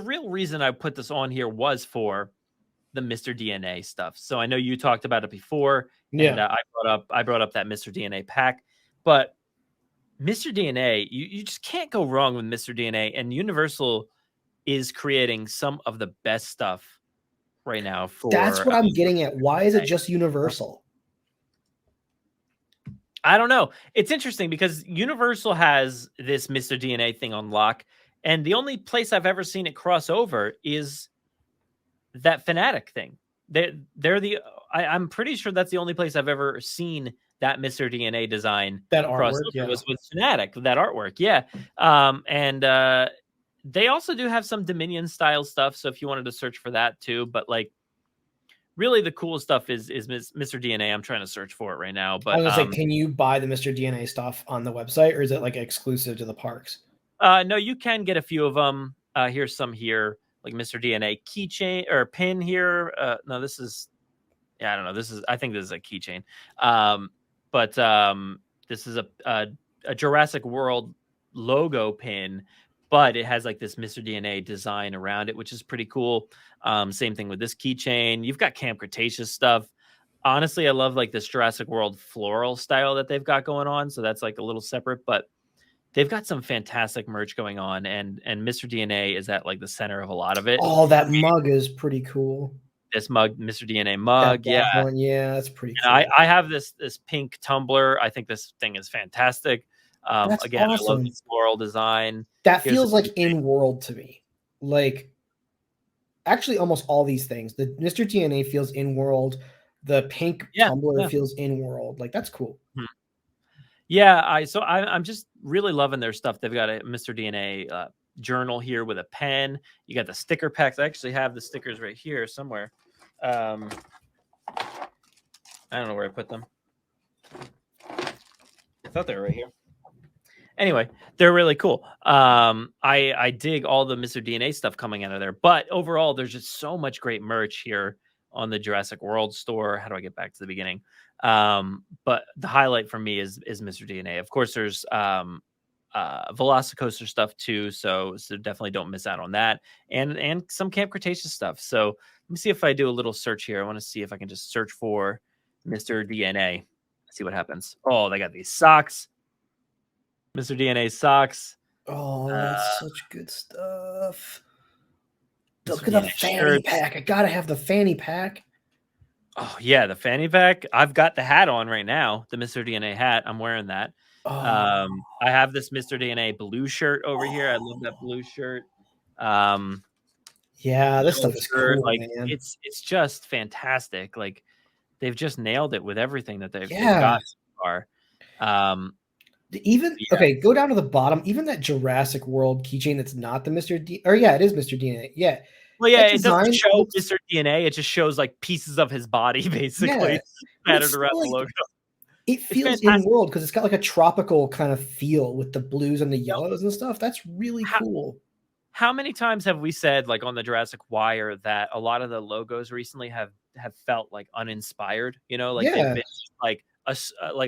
real reason I put this on here was for the Mr. DNA stuff. So I know you talked about it before, and I brought up that Mr. DNA pack, but Mr. DNA, you just can't go wrong with Mr. DNA, and Universal is creating some of the best stuff right now. That's what I'm getting at. Why is it just Universal? I don't know. It's interesting because Universal has this Mr. DNA thing on lock, and the only place I've ever seen it cross over is that Fanatic thing. I'm pretty sure that's the only place I've ever seen that Mr. DNA design that artwork was with Fanatic, that artwork. Yeah. And they also do have some Dominion style stuff. So if you wanted to search for that too, but like really the cool stuff is Mr. DNA. I'm trying to search for it right now, but I was gonna say, can you buy the Mr. DNA stuff on the website or is it like exclusive to the parks? No, you can get a few of them. Here's some here, like Mr. DNA keychain or pin here. No, this is, I don't know. I think this is a keychain. But this is a Jurassic World logo pin, but it has like this Mr. DNA design around it, which is pretty cool. Same thing with this keychain. You've got Camp Cretaceous stuff. Honestly, I love like this Jurassic World floral style that they've got going on. So that's like a little separate, but they've got some fantastic merch going on, and Mr. DNA is at like the center of a lot of it. Oh, that mug is pretty cool. This mug, Mr. DNA mug, yeah, yeah, that's pretty cool. I have this pink tumbler. I think this thing is fantastic. That's again, awesome. I love the floral design. That feels like in world to me. Like, actually, almost all these things. The Mr. DNA feels in world. The pink tumbler feels in world. Like, that's cool. Hmm. Yeah, I'm just really loving their stuff. They've got a Mr. DNA journal here with a pen. You got the sticker packs. I actually have the stickers right here somewhere. I don't know where I put them. I thought they were right here. Anyway, they're really cool. I dig all the Mr. DNA stuff coming out of there, but overall, there's just so much great merch here on the Jurassic World store. How do I get back to the beginning? But the highlight for me is Mr. DNA. Of course, there's Velocicoaster stuff too, so definitely don't miss out on that, and some Camp Cretaceous stuff. So let me see if I do a little search here. I want to see if I can just search for Mr. DNA. See what happens. Oh, they got these socks. Mr. DNA socks. Oh, that's such good stuff. Look at the fanny pack. I gotta have the fanny pack. Oh yeah, the fanny pack. I've got the hat on right now, the Mr. DNA hat. I'm wearing that. I have this Mr. DNA blue shirt over here. I love that blue shirt. Yeah, this stuff is cool, like, man. It's just fantastic. Like, they've just nailed it with everything that they've got so far. Okay, go down to the bottom. Even that Jurassic World keychain that's not the Mr. D, or it is Mr. DNA. Yeah. Well, yeah, it doesn't show Mr. DNA. It just shows like pieces of his body, basically, scattered around the logo. It feels in world because it's got like a tropical kind of feel with the blues and the yellows and stuff. That's really cool. How many times have we said, like on the Jurassic Wire, that a lot of the logos recently have felt like uninspired? You know, like they've been like a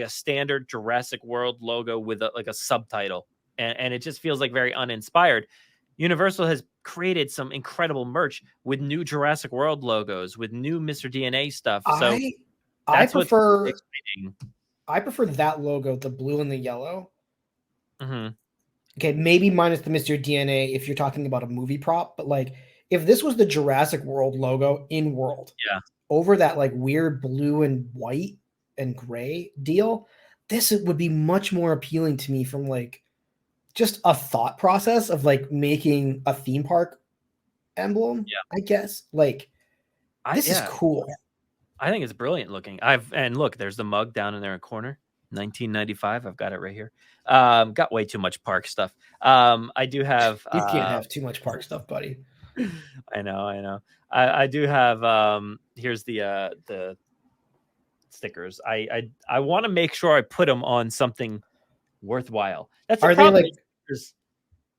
standard Jurassic World logo with a subtitle, and it just feels like very uninspired. Universal has created some incredible merch with new Jurassic World logos, with new Mr. DNA stuff. So I prefer that logo, the blue and the yellow. Mm-hmm. Okay, maybe minus the Mr. DNA if you're talking about a movie prop, but like if this was the Jurassic World logo in world, over that like weird blue and white and gray deal, this would be much more appealing to me from like just a thought process of like making a theme park emblem. I guess like this is cool. I think it's brilliant looking. And look, there's the mug down in there in the corner. 1995. I've got it right here. Got way too much park stuff. I do have. You can't have too much park stuff, buddy. I know. I do have. Here's the stickers. I want to make sure I put them on something worthwhile. That's the problem. Like,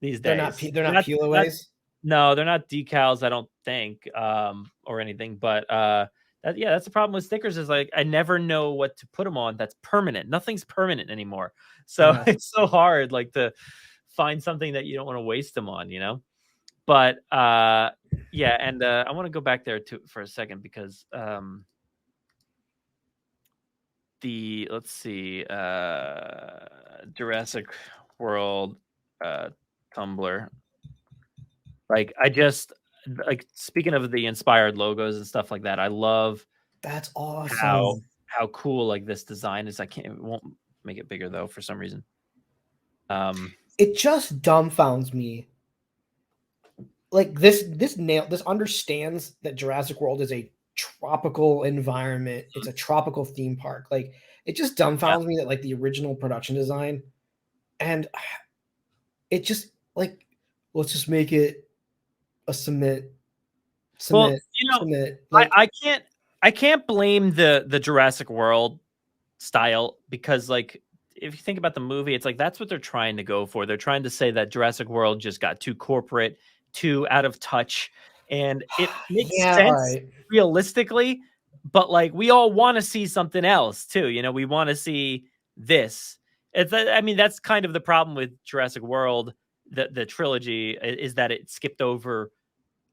these days they're not peel-aways. No, they're not decals. I don't think, or anything. But that's the problem with stickers. Is like I never know what to put them on. That's permanent. Nothing's permanent anymore. So it's so hard, like to find something that you don't want to waste them on. You know. But and I want to go back there for a second because let's see, Jurassic World Tumblr. Like I just speaking of the inspired logos and stuff like that, I love that's awesome how cool like this design is. It won't make it bigger though for some reason. It just dumbfounds me. Like this understands that Jurassic World is a tropical environment. It's a tropical theme park. Like it just dumbfounds me that like the original production design, and it just like let's just make it a cement. Well, cement. Like, I can't blame the Jurassic World style because like if you think about the movie, it's like that's what they're trying to go for. They're trying to say that Jurassic World just got too corporate, too out of touch, and it makes Yeah, all sense right. realistically. But like, we all want to see something else too. You know, we want to see this. I mean, that's kind of the problem with Jurassic World, the trilogy, is that it skipped over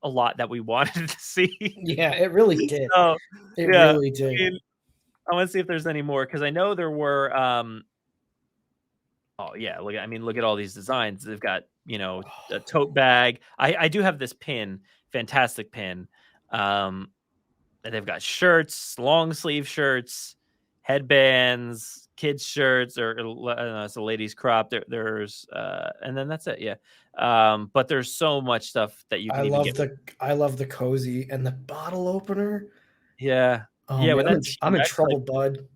a lot that we wanted to see. Yeah, it really did. So, It yeah, really did. I mean, I want to see if there's any more, because I know there were. Oh yeah, look at all these designs. They've got, a tote bag. I do have this pin, fantastic pin. And they've got shirts, long sleeve shirts, headbands, kids shirts, or it's a ladies crop. There's and then that's it. Yeah. But there's so much stuff that you I can even love get. the cozy and the bottle opener. Yeah. Oh Yeah, man, with that I'm in T-Rex, trouble, like, bud.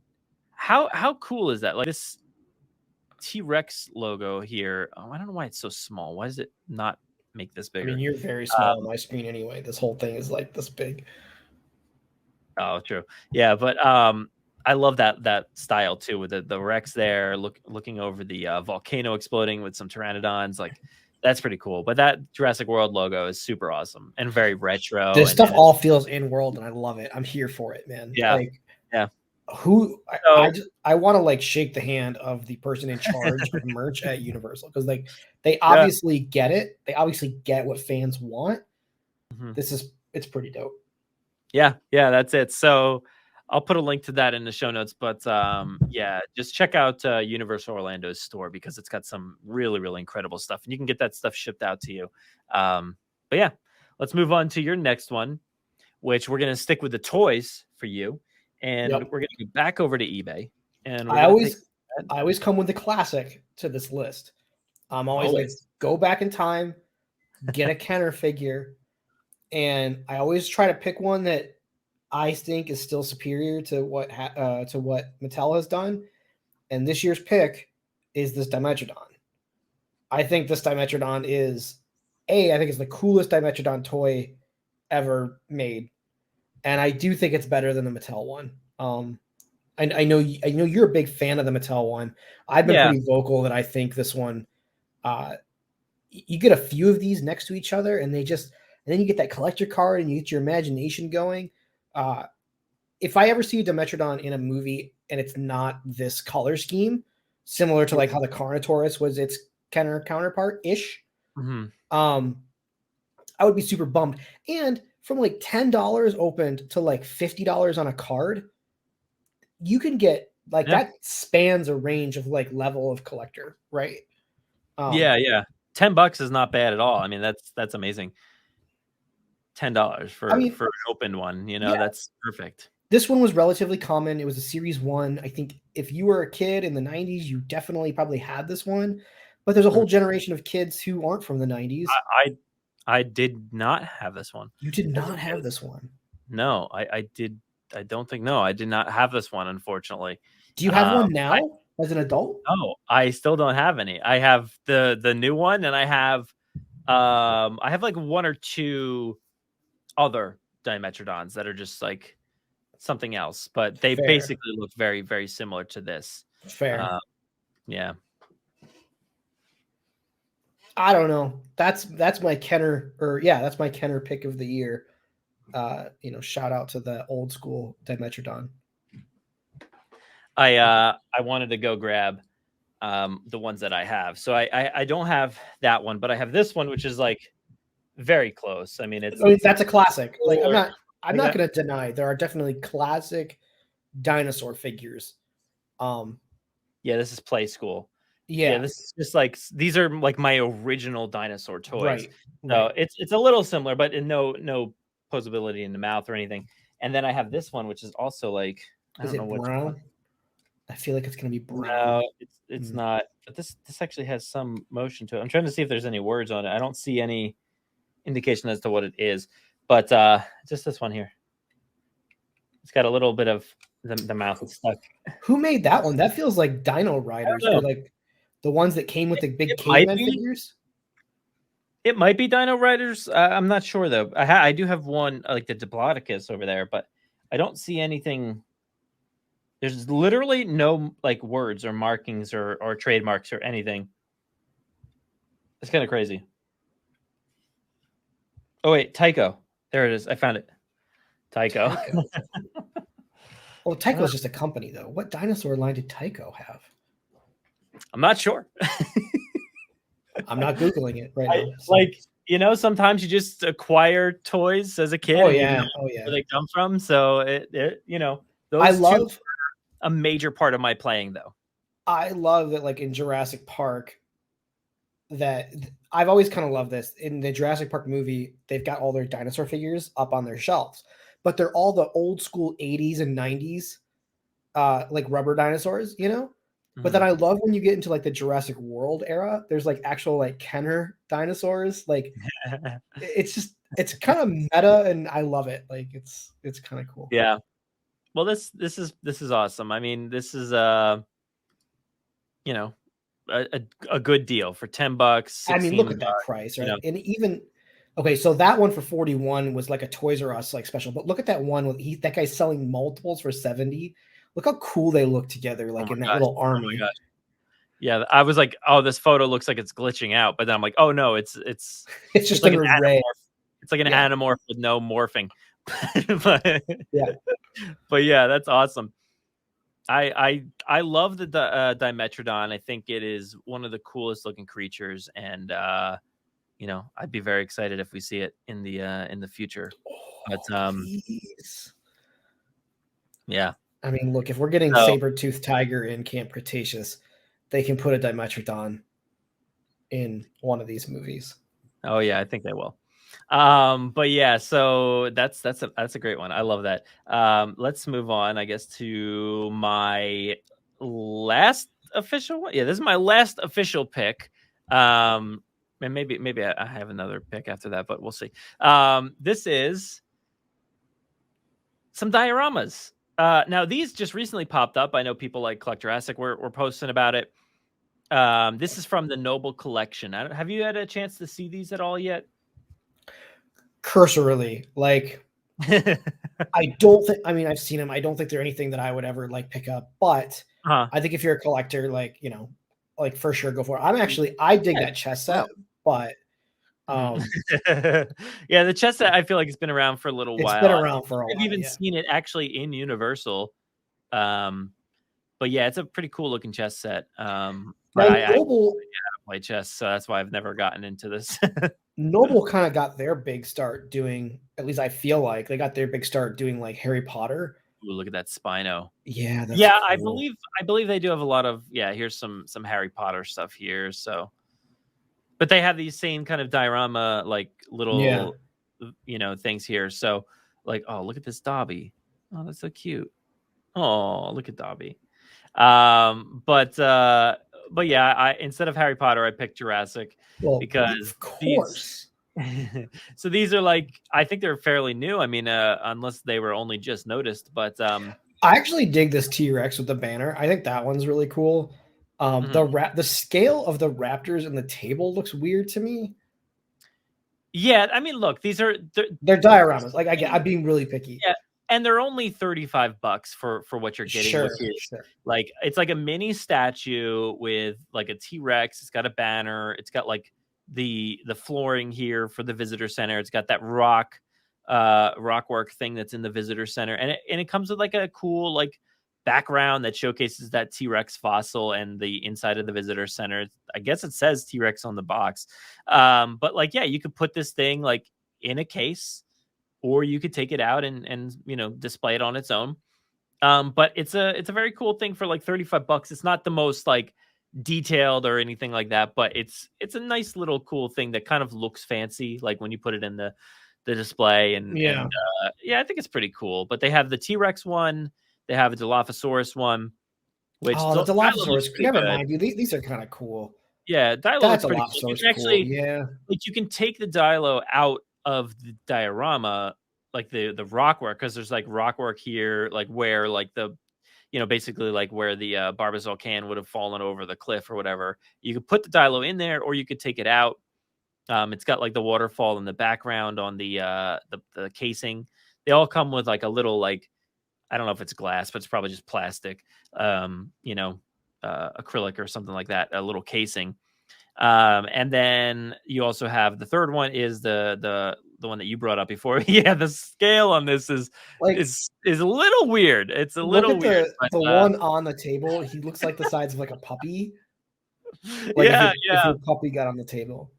how cool is that? Like, this T-Rex logo here. Oh, I don't know why it's so small. Why does it not make this I mean, bigger? you're very small on my screen anyway. This whole thing is like this big. Oh, true. Yeah, but I love that style too, with the Rex there, looking over the volcano exploding with some pteranodons. Like, that's pretty cool. But that Jurassic World logo is super awesome and very retro. This And, stuff and all feels in world, and I love it. I'm here for it, man. yeah, Like, yeah. I So just I want to like shake the hand of the person in charge of merch at Universal, because like they yeah. obviously get it. They obviously get what fans want. Mhm. It's pretty dope. Yeah, that's it. So I'll put a link to that in the show notes. But yeah, just check out Universal Orlando's store, because it's got some really, really incredible stuff, and you can get that stuff shipped out to you. But yeah, let's move on to your next one, which we're gonna stick with the toys for you, and Yep. we're gonna go back over to eBay, and we're I gonna take always come with the classic to this list. I'm always like, always. go back in time, get a Kenner figure, and I always try to pick one that I think is still superior to what Mattel has done. And this year's pick is this Dimetrodon. I think this Dimetrodon is I think it's the coolest Dimetrodon toy ever made, and I do think it's better than the Mattel one. I know you're a big fan of the Mattel one. I've been pretty vocal that I think this one. You get a few of these next to each other, and then you get that collector card, and you get your imagination going. If I ever see a Dimetrodon in a movie and it's not this color scheme, similar to like how the Carnotaurus was its Kenner counterpart ish, I would be super bummed. And from like $10 opened to like $50 on a card, you can get like that spans a range of like level of collector, right? Yeah. $10 is not bad at all. I mean, that's amazing. $10 for an opened one, that's perfect. This one was relatively common. It was a series 1. I think if you were a kid in the 90s, you definitely probably had this one. But there's a whole generation of kids who aren't from the 90s. I did not have this one. You did not have this one? No, I did. I don't think. No, I did not have this one, unfortunately. Do you have one now as an adult? No, I still don't have any. I have the new one, and I have like one or two other Dimetrodons that are just like something else, but they basically look very, very similar to this. Fair. Yeah. I don't know. That's my Kenner, that's my Kenner pick of the year. Shout out to the old school Dimetrodon. I wanted to go grab the ones that I have. So I don't have that one, but I have this one, which is like very close. I mean, that's a classic. Like, I'm not going to deny there are definitely classic dinosaur figures. Yeah, this is Play School. Yeah, this is just like, these are like my original dinosaur toys. Right. So it's a little similar, but in no posability in the mouth or anything. And then I have this one, which is also like, I don't know what brown. I feel like it's going to be brown. No, it's not. But this actually has some motion to it. I'm trying to see if there's any words on it. I don't see any indication as to what it is, but just this one here. It's got a little bit of the mouth is stuck. Who made that one? That feels like Dino Riders, or like the ones that came with the big caveman figures. It might be Dino Riders. I'm not sure though. I do have one like the Diplodocus over there, but I don't see anything There's literally no like words or markings or trademarks or anything. It's kind of crazy. Oh wait, Tycho. There it is. I found it. Tycho. Well, Tycho's just a company, though. What dinosaur line did Tycho have? I'm not sure. I'm not Googling it right now. So. Like, you know, sometimes you just acquire toys as a kid. Oh, and yeah. You know where they come from. So, you know, those two are a major part of my playing, though. I love that, like, in Jurassic Park, that I've always kind of loved this. In the Jurassic Park movie, they've got all their dinosaur figures up on their shelves, but they're all the old school 80s and 90s, like rubber dinosaurs, you know? But then I love when you get into like the Jurassic World era, there's like actual like Kenner dinosaurs. Like it's kind of meta and I love it. Like it's kind of cool. Yeah. Well, this is awesome. I mean, this is you know, a good deal for $10. I mean, look at that price, right? You know? And even okay, so that one for 41 was like a Toys R Us like special, but look at that one with that guy's selling multiples for 70. Look how cool they look together, like in that little army. Oh my gosh. Yeah, I was like, oh, this photo looks like it's glitching out, but then I'm like, oh no, it's just like an array. It's like an animorph with no morphing. but yeah, that's awesome. I love the Dimetrodon. I think it is one of the coolest looking creatures, and you know, I'd be very excited if we see it in the future. But please. Yeah. I mean, look, if we're getting saber-toothed tiger in Camp Cretaceous, they can put a Dimetrodon in one of these movies. Oh yeah, I think they will. But yeah, so that's a great one. I love that. Let's move on, I guess, to my last official one. Yeah, this is my last official pick. And maybe I have another pick after that, but we'll see. This is some dioramas. Now these just recently popped up. I know people like Collect Jurassic were posting about it. This is from the Noble Collection. Have you had a chance to see these at all yet? Cursorily, like I don't think. I mean, I've seen them. I don't think they're anything that I would ever like pick up. But I think if you're a collector, like you know, like for sure, go for it. I dig that chess set, but yeah, the chess set I feel like it's been around for a little while. It's been around for a while. I've even seen it actually in Universal. But yeah, it's a pretty cool looking chess set. But I play chess, so that's why I've never gotten into this. Noble kind of got their big start doing, at least I feel like they got their big start doing like Harry Potter. Ooh, look at that Spino. Yeah, that's cool. I believe they do have a lot of here's some Harry Potter stuff here. So, but they have these same kind of diorama like little you know things here. So like, oh, look at this Dobby. Oh, that's so cute. Oh, look at Dobby. But yeah, I instead of Harry Potter, I picked Jurassic because of course. So these are like, I think they're fairly new. I mean, unless they were only just noticed, but I actually dig this T-Rex with the banner. I think that one's really cool. The scale of the raptors in the table looks weird to me. Yeah, I mean, look, these are they're dioramas. Like I'm being really picky. Yeah. And they're only $35 for what you're getting. Sure. Like it's like a mini statue with like a T-Rex. It's got a banner. It's got like the flooring here for the visitor center. It's got that rockwork thing that's in the visitor center, and it comes with like a cool like background that showcases that T-Rex fossil and the inside of the visitor center. I guess it says T-Rex on the box, but like yeah, you could put this thing like in a case. Or you could take it out and you know display it on its own. But it's a very cool thing for like $35. It's not the most like detailed or anything like that, but it's a nice little cool thing that kind of looks fancy, like when you put it in the display. And I think it's pretty cool. But they have the T-Rex one, they have a Dilophosaurus one, which the Dilophosaurus. Never mind, dude. These are kind of cool. Yeah, that's pretty cool. Actually, yeah, like you can take the Dilo out of the diorama, like the rockwork, because there's like rockwork here, like where like the you know basically like where the Barbasol can would have fallen over the cliff or whatever. You could put the Dilo in there, or you could take it out. It's got like the waterfall in the background on the casing. They all come with like a little like I don't know if it's glass, but it's probably just plastic, acrylic or something like that, a little casing. And then you also have the third one is the one that you brought up before. Yeah, the scale on this is a little weird. It's a little weird. The one on the table. He looks like the size of like a puppy. Like if your puppy got on the table.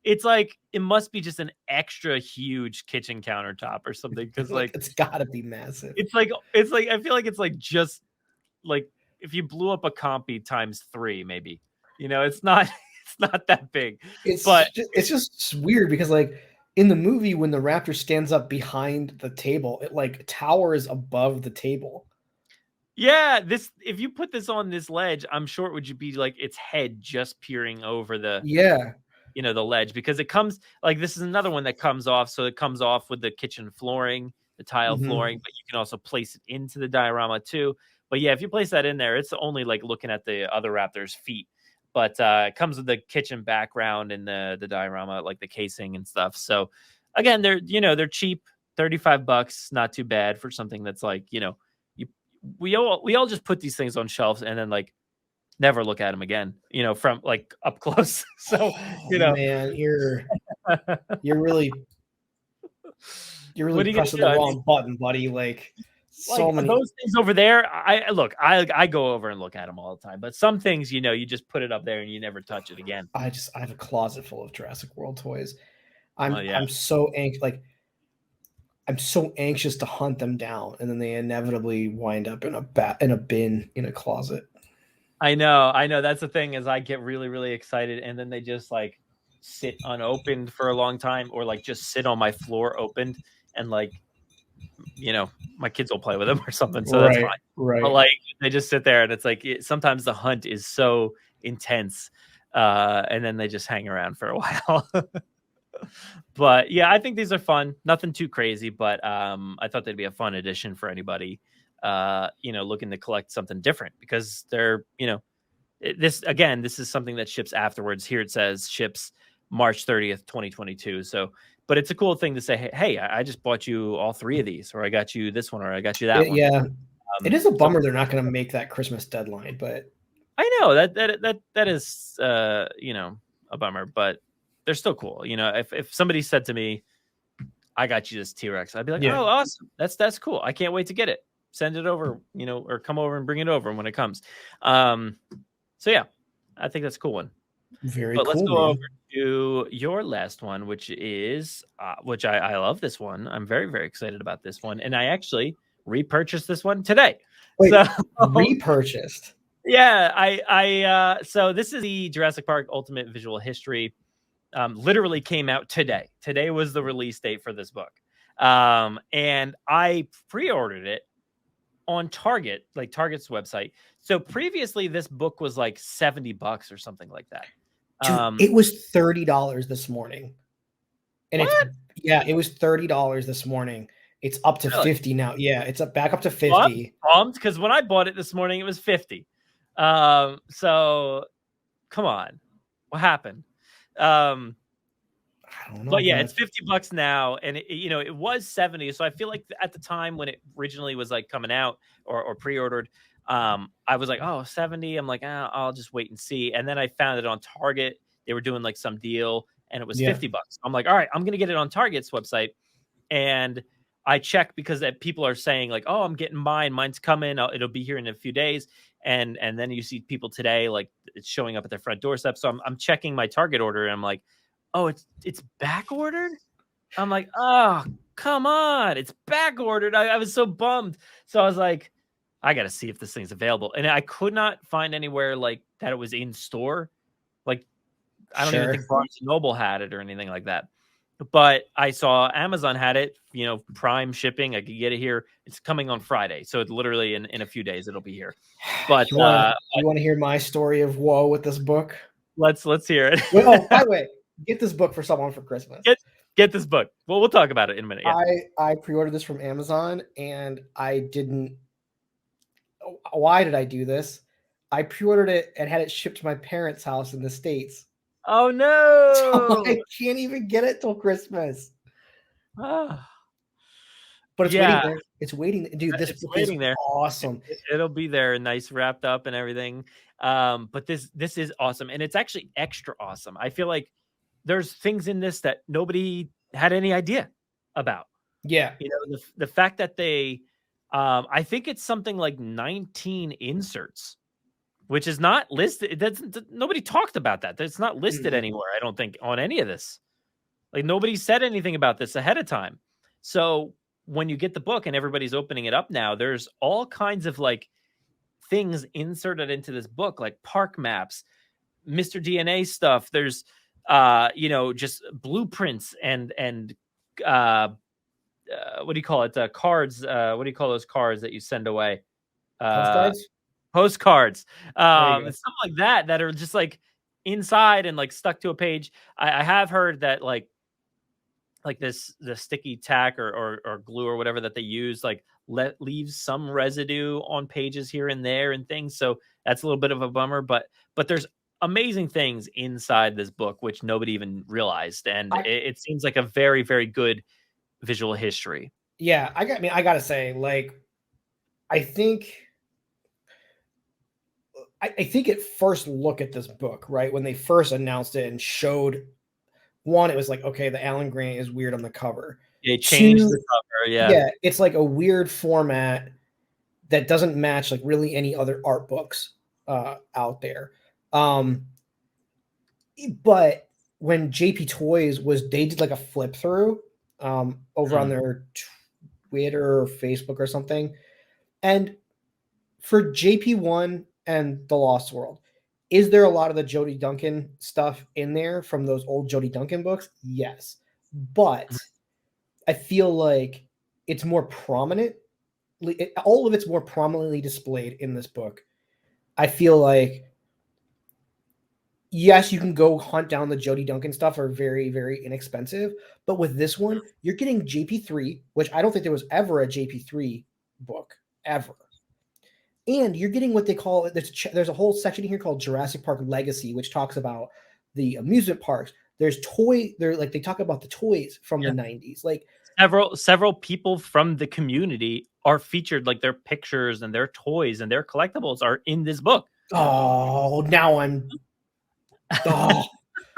It's like it must be just an extra huge kitchen countertop or something, because like it's got to be massive. It's like I feel like it's like just like if you blew up a compy times 3, maybe. It's not that big. It's just weird because like in the movie when the raptor stands up behind the table, it like towers above the table. Yeah, if you put this on this ledge, I'm sure it would be like its head just peering over the the ledge, because it comes like this is another one that comes off. So it comes off with the kitchen flooring, the tile flooring, but you can also place it into the diorama too. But yeah, if you place that in there, it's only like looking at the other raptor's feet. But it comes with the kitchen background and the diorama, like the casing and stuff. So again, they're cheap, $35, not too bad for something that's like, we all just put these things on shelves and then like never look at them again, from like up close. So, man, you're really pressing the wrong button, buddy. Like so many those things over there. I go over and look at them all the time, but some things, you just put it up there and you never touch it again. I have a closet full of Jurassic World toys. I'm so anxious. Like I'm so anxious to hunt them down, and then they inevitably wind up in a bin in a closet. I know. That's the thing, is I get really, really excited, and then they just like sit unopened for a long time, or like just sit on my floor opened, and like, my kids will play with them or something. So that's fine. Right. But like they just sit there, and it's like sometimes the hunt is so intense, and then they just hang around for a while. But yeah, I think these are fun. Nothing too crazy, but I thought they'd be a fun addition for anybody, looking to collect something different, because they're, this is something that ships afterwards. Here it says ships March 30th, 2022. So, but it's a cool thing to say, hey, I just bought you all 3 of these, or I got you this one, or I got you that one. Yeah. It is a bummer they're not going to make that Christmas deadline, but I know that is, a bummer, but they're still cool. If somebody said to me, I got you this T-Rex, I'd be like, oh, awesome. That's cool. I can't wait to get it. Send it over, or come over and bring it over when it comes. So yeah, I think that's a cool one. Very cool. Let's go over to your last one, which is, which I love this one. I'm very, very excited about this one. And I actually repurchased this one today. Wait, repurchased? Yeah, so this is the Jurassic Park Ultimate Visual History. Literally came out today. Today was the release date for this book. And I pre-ordered it on Target, like Target's website. So previously this book was like $70 or something like that. Dude, it was $30 this morning. And it was $30 this morning. It's up to 50 now. Yeah, it's back up to 50. Pumped, because when I bought it this morning, it was 50. So come on. What happened? I don't know. But yeah, it's $50 now, and it was 70. So I feel like at the time when it originally was like coming out or pre-ordered, I was like, oh, 70. I'm like, I'll just wait and see. And then I found it on Target. They were doing like some deal, and it was $50. I'm like, all right, I'm gonna get it on Target's website. And I check because people are saying like, oh, I'm getting mine. Mine's coming. It'll be here in a few days. And then you see people today, like it's showing up at their front doorstep. So I'm checking my Target order, and I'm like, oh, it's back ordered. I'm like, oh, come on, it's back ordered. I was so bummed. So I was like, I got to see if this thing's available. And I could not find anywhere like that it was in store. Like, I don't even think Barnes & Noble had it or anything like that. But I saw Amazon had it, Prime shipping. I could get it here. It's coming on Friday. So it's literally in a few days, it'll be here. But you want to hear my story of woe with this book? Let's hear it. By the way, get this book for someone for Christmas. Get this book. Well, we'll talk about it in a minute. Yeah. I pre-ordered this from Amazon, and I didn't. Why did I do this? I pre-ordered it and had it shipped to my parents' house in the States. Oh no! So I can't even get it till Christmas. But it's waiting there. It's waiting, dude. This book is there. awesome. It'll be there, nice, wrapped up and everything. But this is awesome, and it's actually extra awesome. I feel like there's things in this that nobody had any idea about. Yeah, you know, the fact that they, I think it's something like 19 inserts, which is not listed. Nobody talked about that. That's not listed anywhere. I don't think on any of this. Like nobody said anything about this ahead of time. So when you get the book and everybody's opening it up now, there's all kinds of like things inserted into this book, like park maps, Mr. DNA stuff. There's you know, just blueprints and what do you call it? Cards. What do you call those cards that you send away? Postcards. Postcards. Stuff like that are just like inside and like stuck to a page. I have heard that like the sticky tack or glue or whatever that they use like leaves some residue on pages here and there and things. So that's a little bit of a bummer, but there's amazing things inside this book which nobody even realized, and it seems like a very, very good visual history. Yeah, I gotta say, like, I think at first look at this book, right, when they first announced it and showed one, it was like, okay, the Alan Grant is weird on the cover. They changed the cover, yeah, it's like a weird format that doesn't match like really any other art books out there. But when JP Toys they did like a flip through over on their Twitter or Facebook or something, and for JP1 and The Lost World, is there a lot of the Jody Duncan stuff in there from those old Jody Duncan books? Yes. But I feel like it's more prominent. All of it's more prominently displayed in this book. I feel like, yes, you can go hunt down the Jody Duncan stuff are very, very inexpensive. But with this one, you're getting JP3, which I don't think there was ever a JP3 book, ever. And you're getting what they call, there's a whole section here called Jurassic Park Legacy, which talks about the amusement parks. There's they talk about the toys from the 90s. Like several people from the community are featured, like their pictures and their toys and their collectibles are in this book. Oh, now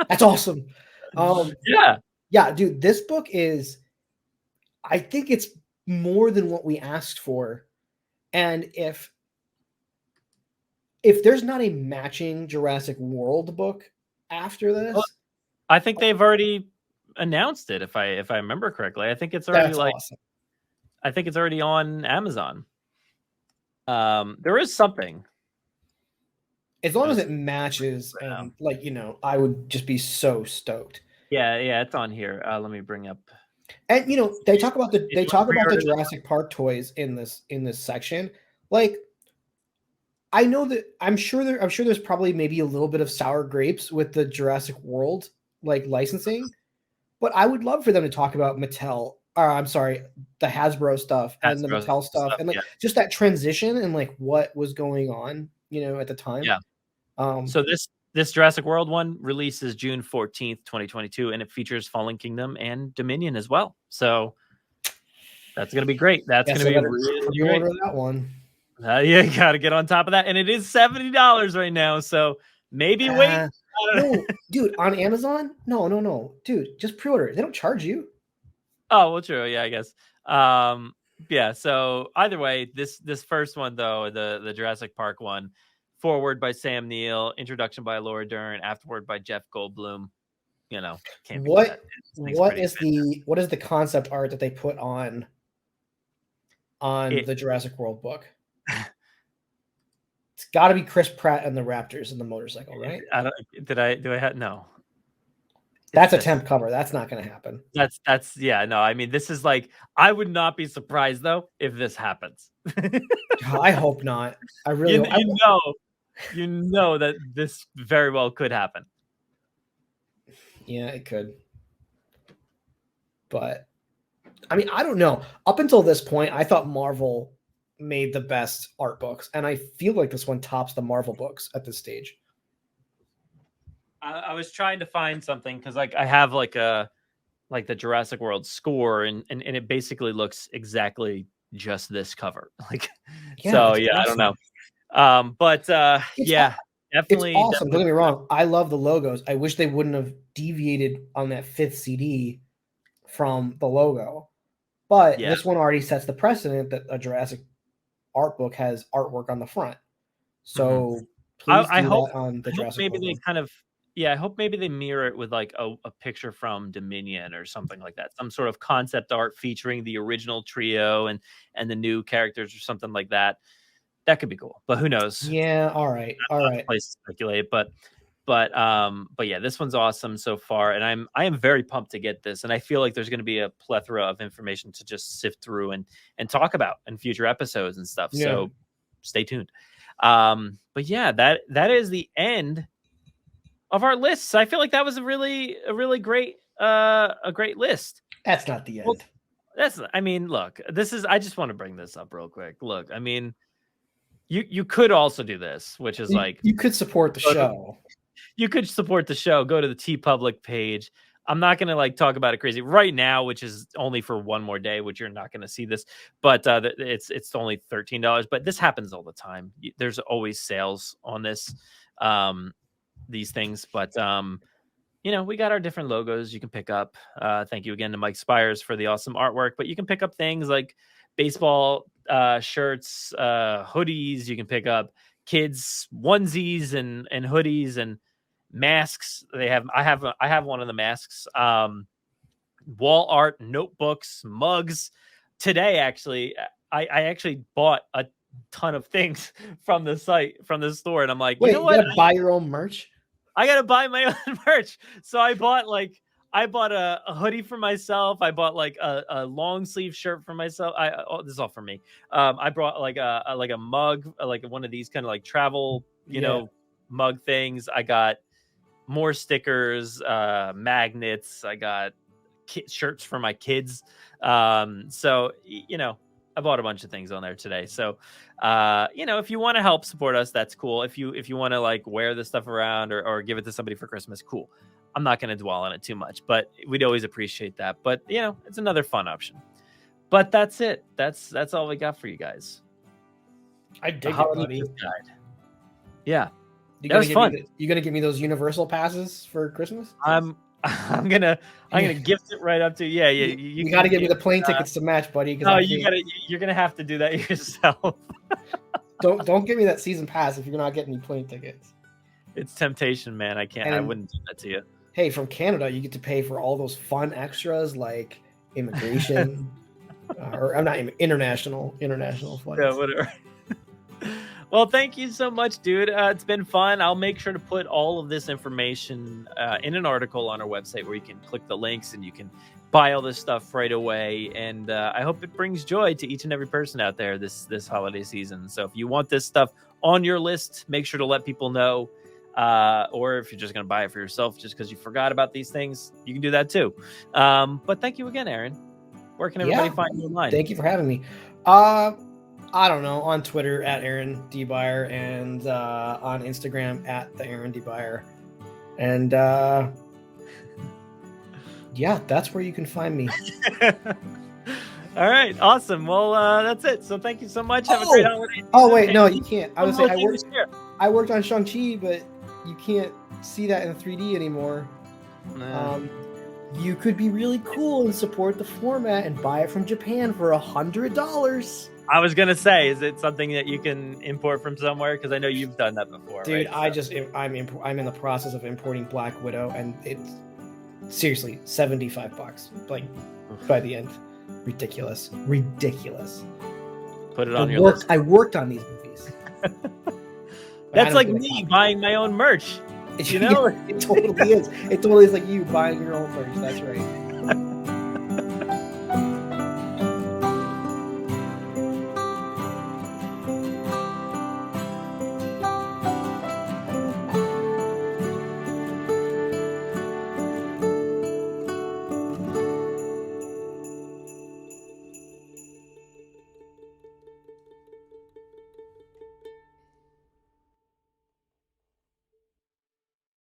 that's awesome. Yeah, dude, this book I think it's more than what we asked for. And if there's not a matching Jurassic World book after this, well, I think they've already announced it. If I remember correctly, I think it's already awesome. I think it's already on Amazon. There is something. As long as it matches, and like, you know, I would just be so stoked. Yeah, it's on here. Let me bring up. And you know, they talk about the Jurassic Park toys in this section. Like, I know that I'm sure there's probably maybe a little bit of sour grapes with the Jurassic World like licensing, but I would love for them to talk about Mattel. I'm sorry, the Hasbro stuff and the Mattel stuff, and like just that transition and like what was going on, you know, at the time. Yeah. So this Jurassic World one releases June 14th, 2022, and it features Fallen Kingdom and Dominion as well. So that's gonna be great. That's gonna be really great. Order that one. You got to get on top of that. And it is $70 right now. So maybe wait. No, dude, on Amazon? No. Dude, just pre-order. They don't charge you. Oh, well, true. Yeah, I guess. Yeah. So either way, this first one, though, the Jurassic Park one, forward by Sam Neill, introduction by Laura Dern, afterward by Jeff Goldblum. You know, what is the concept art that they put on the Jurassic World book? It's got to be Chris Pratt and the Raptors and the motorcycle, right? No. That's a temp cover. That's not going to happen. That's yeah, no. I mean, this is like, I would not be surprised though if this happens. I hope not. I really you know that this very well could happen. Yeah, it could. But I mean, I don't know. Up until this point, I thought Marvel made the best art books, and I feel like this one tops the Marvel books at this stage. I was trying to find something because like I have like a like the Jurassic World score, and it basically looks exactly just this cover. Like, Yeah, so it's yeah, I don't awesome. know. But It's yeah, it's definitely, awesome. Don't definitely. get me wrong. I love the logos. I wish they wouldn't have deviated on that 5th CD from the logo. But Yeah. this one already sets the precedent that a Jurassic art book has artwork on the front. So please I do hope that on the Jurassic maybe World they one. kind of, yeah, I hope maybe they mirror it with like a picture from Dominion or something like that. Some sort of concept art featuring the original trio and the new characters or something like that. That could be cool, but who knows? Yeah, all right. All Not the right. place to speculate, but yeah, this one's awesome so far, and I am very pumped to get this, and I feel like there's going to be a plethora of information to just sift through and talk about in future episodes and stuff. Yeah. So stay tuned. But yeah, that is the end of our lists. I feel like that was a really great a great list. That's not the Well, end. I mean, look, this is, I just want to bring this up real quick. Look, I mean, you could also do this, which is like, you could support the show. You could support the show. Go to the T Public page. I'm not gonna like talk about it crazy right now, which is only for one more day, which you're not gonna see this. But it's only $13. But this happens all the time. There's always sales on this, these things. But you know, we got our different logos you can pick up. Thank you again to Mike Spires for the awesome artwork. But you can pick up things like baseball shirts, hoodies. You can pick up kids onesies and hoodies and masks. I have one of the masks. Wall art, notebooks, mugs. Today, actually, I actually bought a ton of things from the site, from the store, and I'm like, wait, you know what? You gotta buy your own merch. I gotta buy my own merch. So I bought a hoodie for myself. I bought like a long sleeve shirt for myself. This is all for me. I brought like a mug, like one of these kind of like travel, mug things. I got more stickers, magnets. I got shirts for my kids. So I bought a bunch of things on there today. So, if you want to help support us, that's cool. If you want to like wear this stuff around or give it to somebody for Christmas, cool. I'm not going to dwell on it too much, but we'd always appreciate that. But it's another fun option. But that's it. That's all we got for you guys. I dig it, buddy. Yeah. That was fun. You gonna give me those Universal passes for Christmas? I'm gonna gift it right up to you. Yeah. You got to give me the plane tickets to match, buddy. No, you're gonna have to do that yourself. Don't give me that season pass if you're not getting me plane tickets. It's temptation, man. I wouldn't do that to you. Hey, from Canada, you get to pay for all those fun extras like immigration, or I'm not international flights. Yeah, whatever. Well, thank you so much, dude. It's been fun. I'll make sure to put all of this information in an article on our website where you can click the links and you can buy all this stuff right away. And I hope it brings joy to each and every person out there this holiday season. So if you want this stuff on your list, make sure to let people know. Or if you're just going to buy it for yourself just because you forgot about these things, you can do that too. But thank you again, Aaron. Where can everybody find you online? Thank you for having me. I don't know, on Twitter at Aaron D. Beyer and on Instagram at the Aaron D. Beyer. And yeah, that's where you can find me. All right, awesome. Well, that's it. So thank you so much. Have a great holiday. Oh wait, no, you can't. I was saying I worked on Shang-Chi, but you can't see that in 3D anymore. You could be really cool and support the format and buy it from Japan for $100. I was gonna say, is it something that you can import from somewhere? Because I know you've done that before, dude. Right? I'm in the process of importing Black Widow, and it's seriously $75, like by the end. Ridiculous. Put it on your list. I worked on these movies. That's like me buying my own merch. It totally is. It totally is like you buying your own merch. That's right.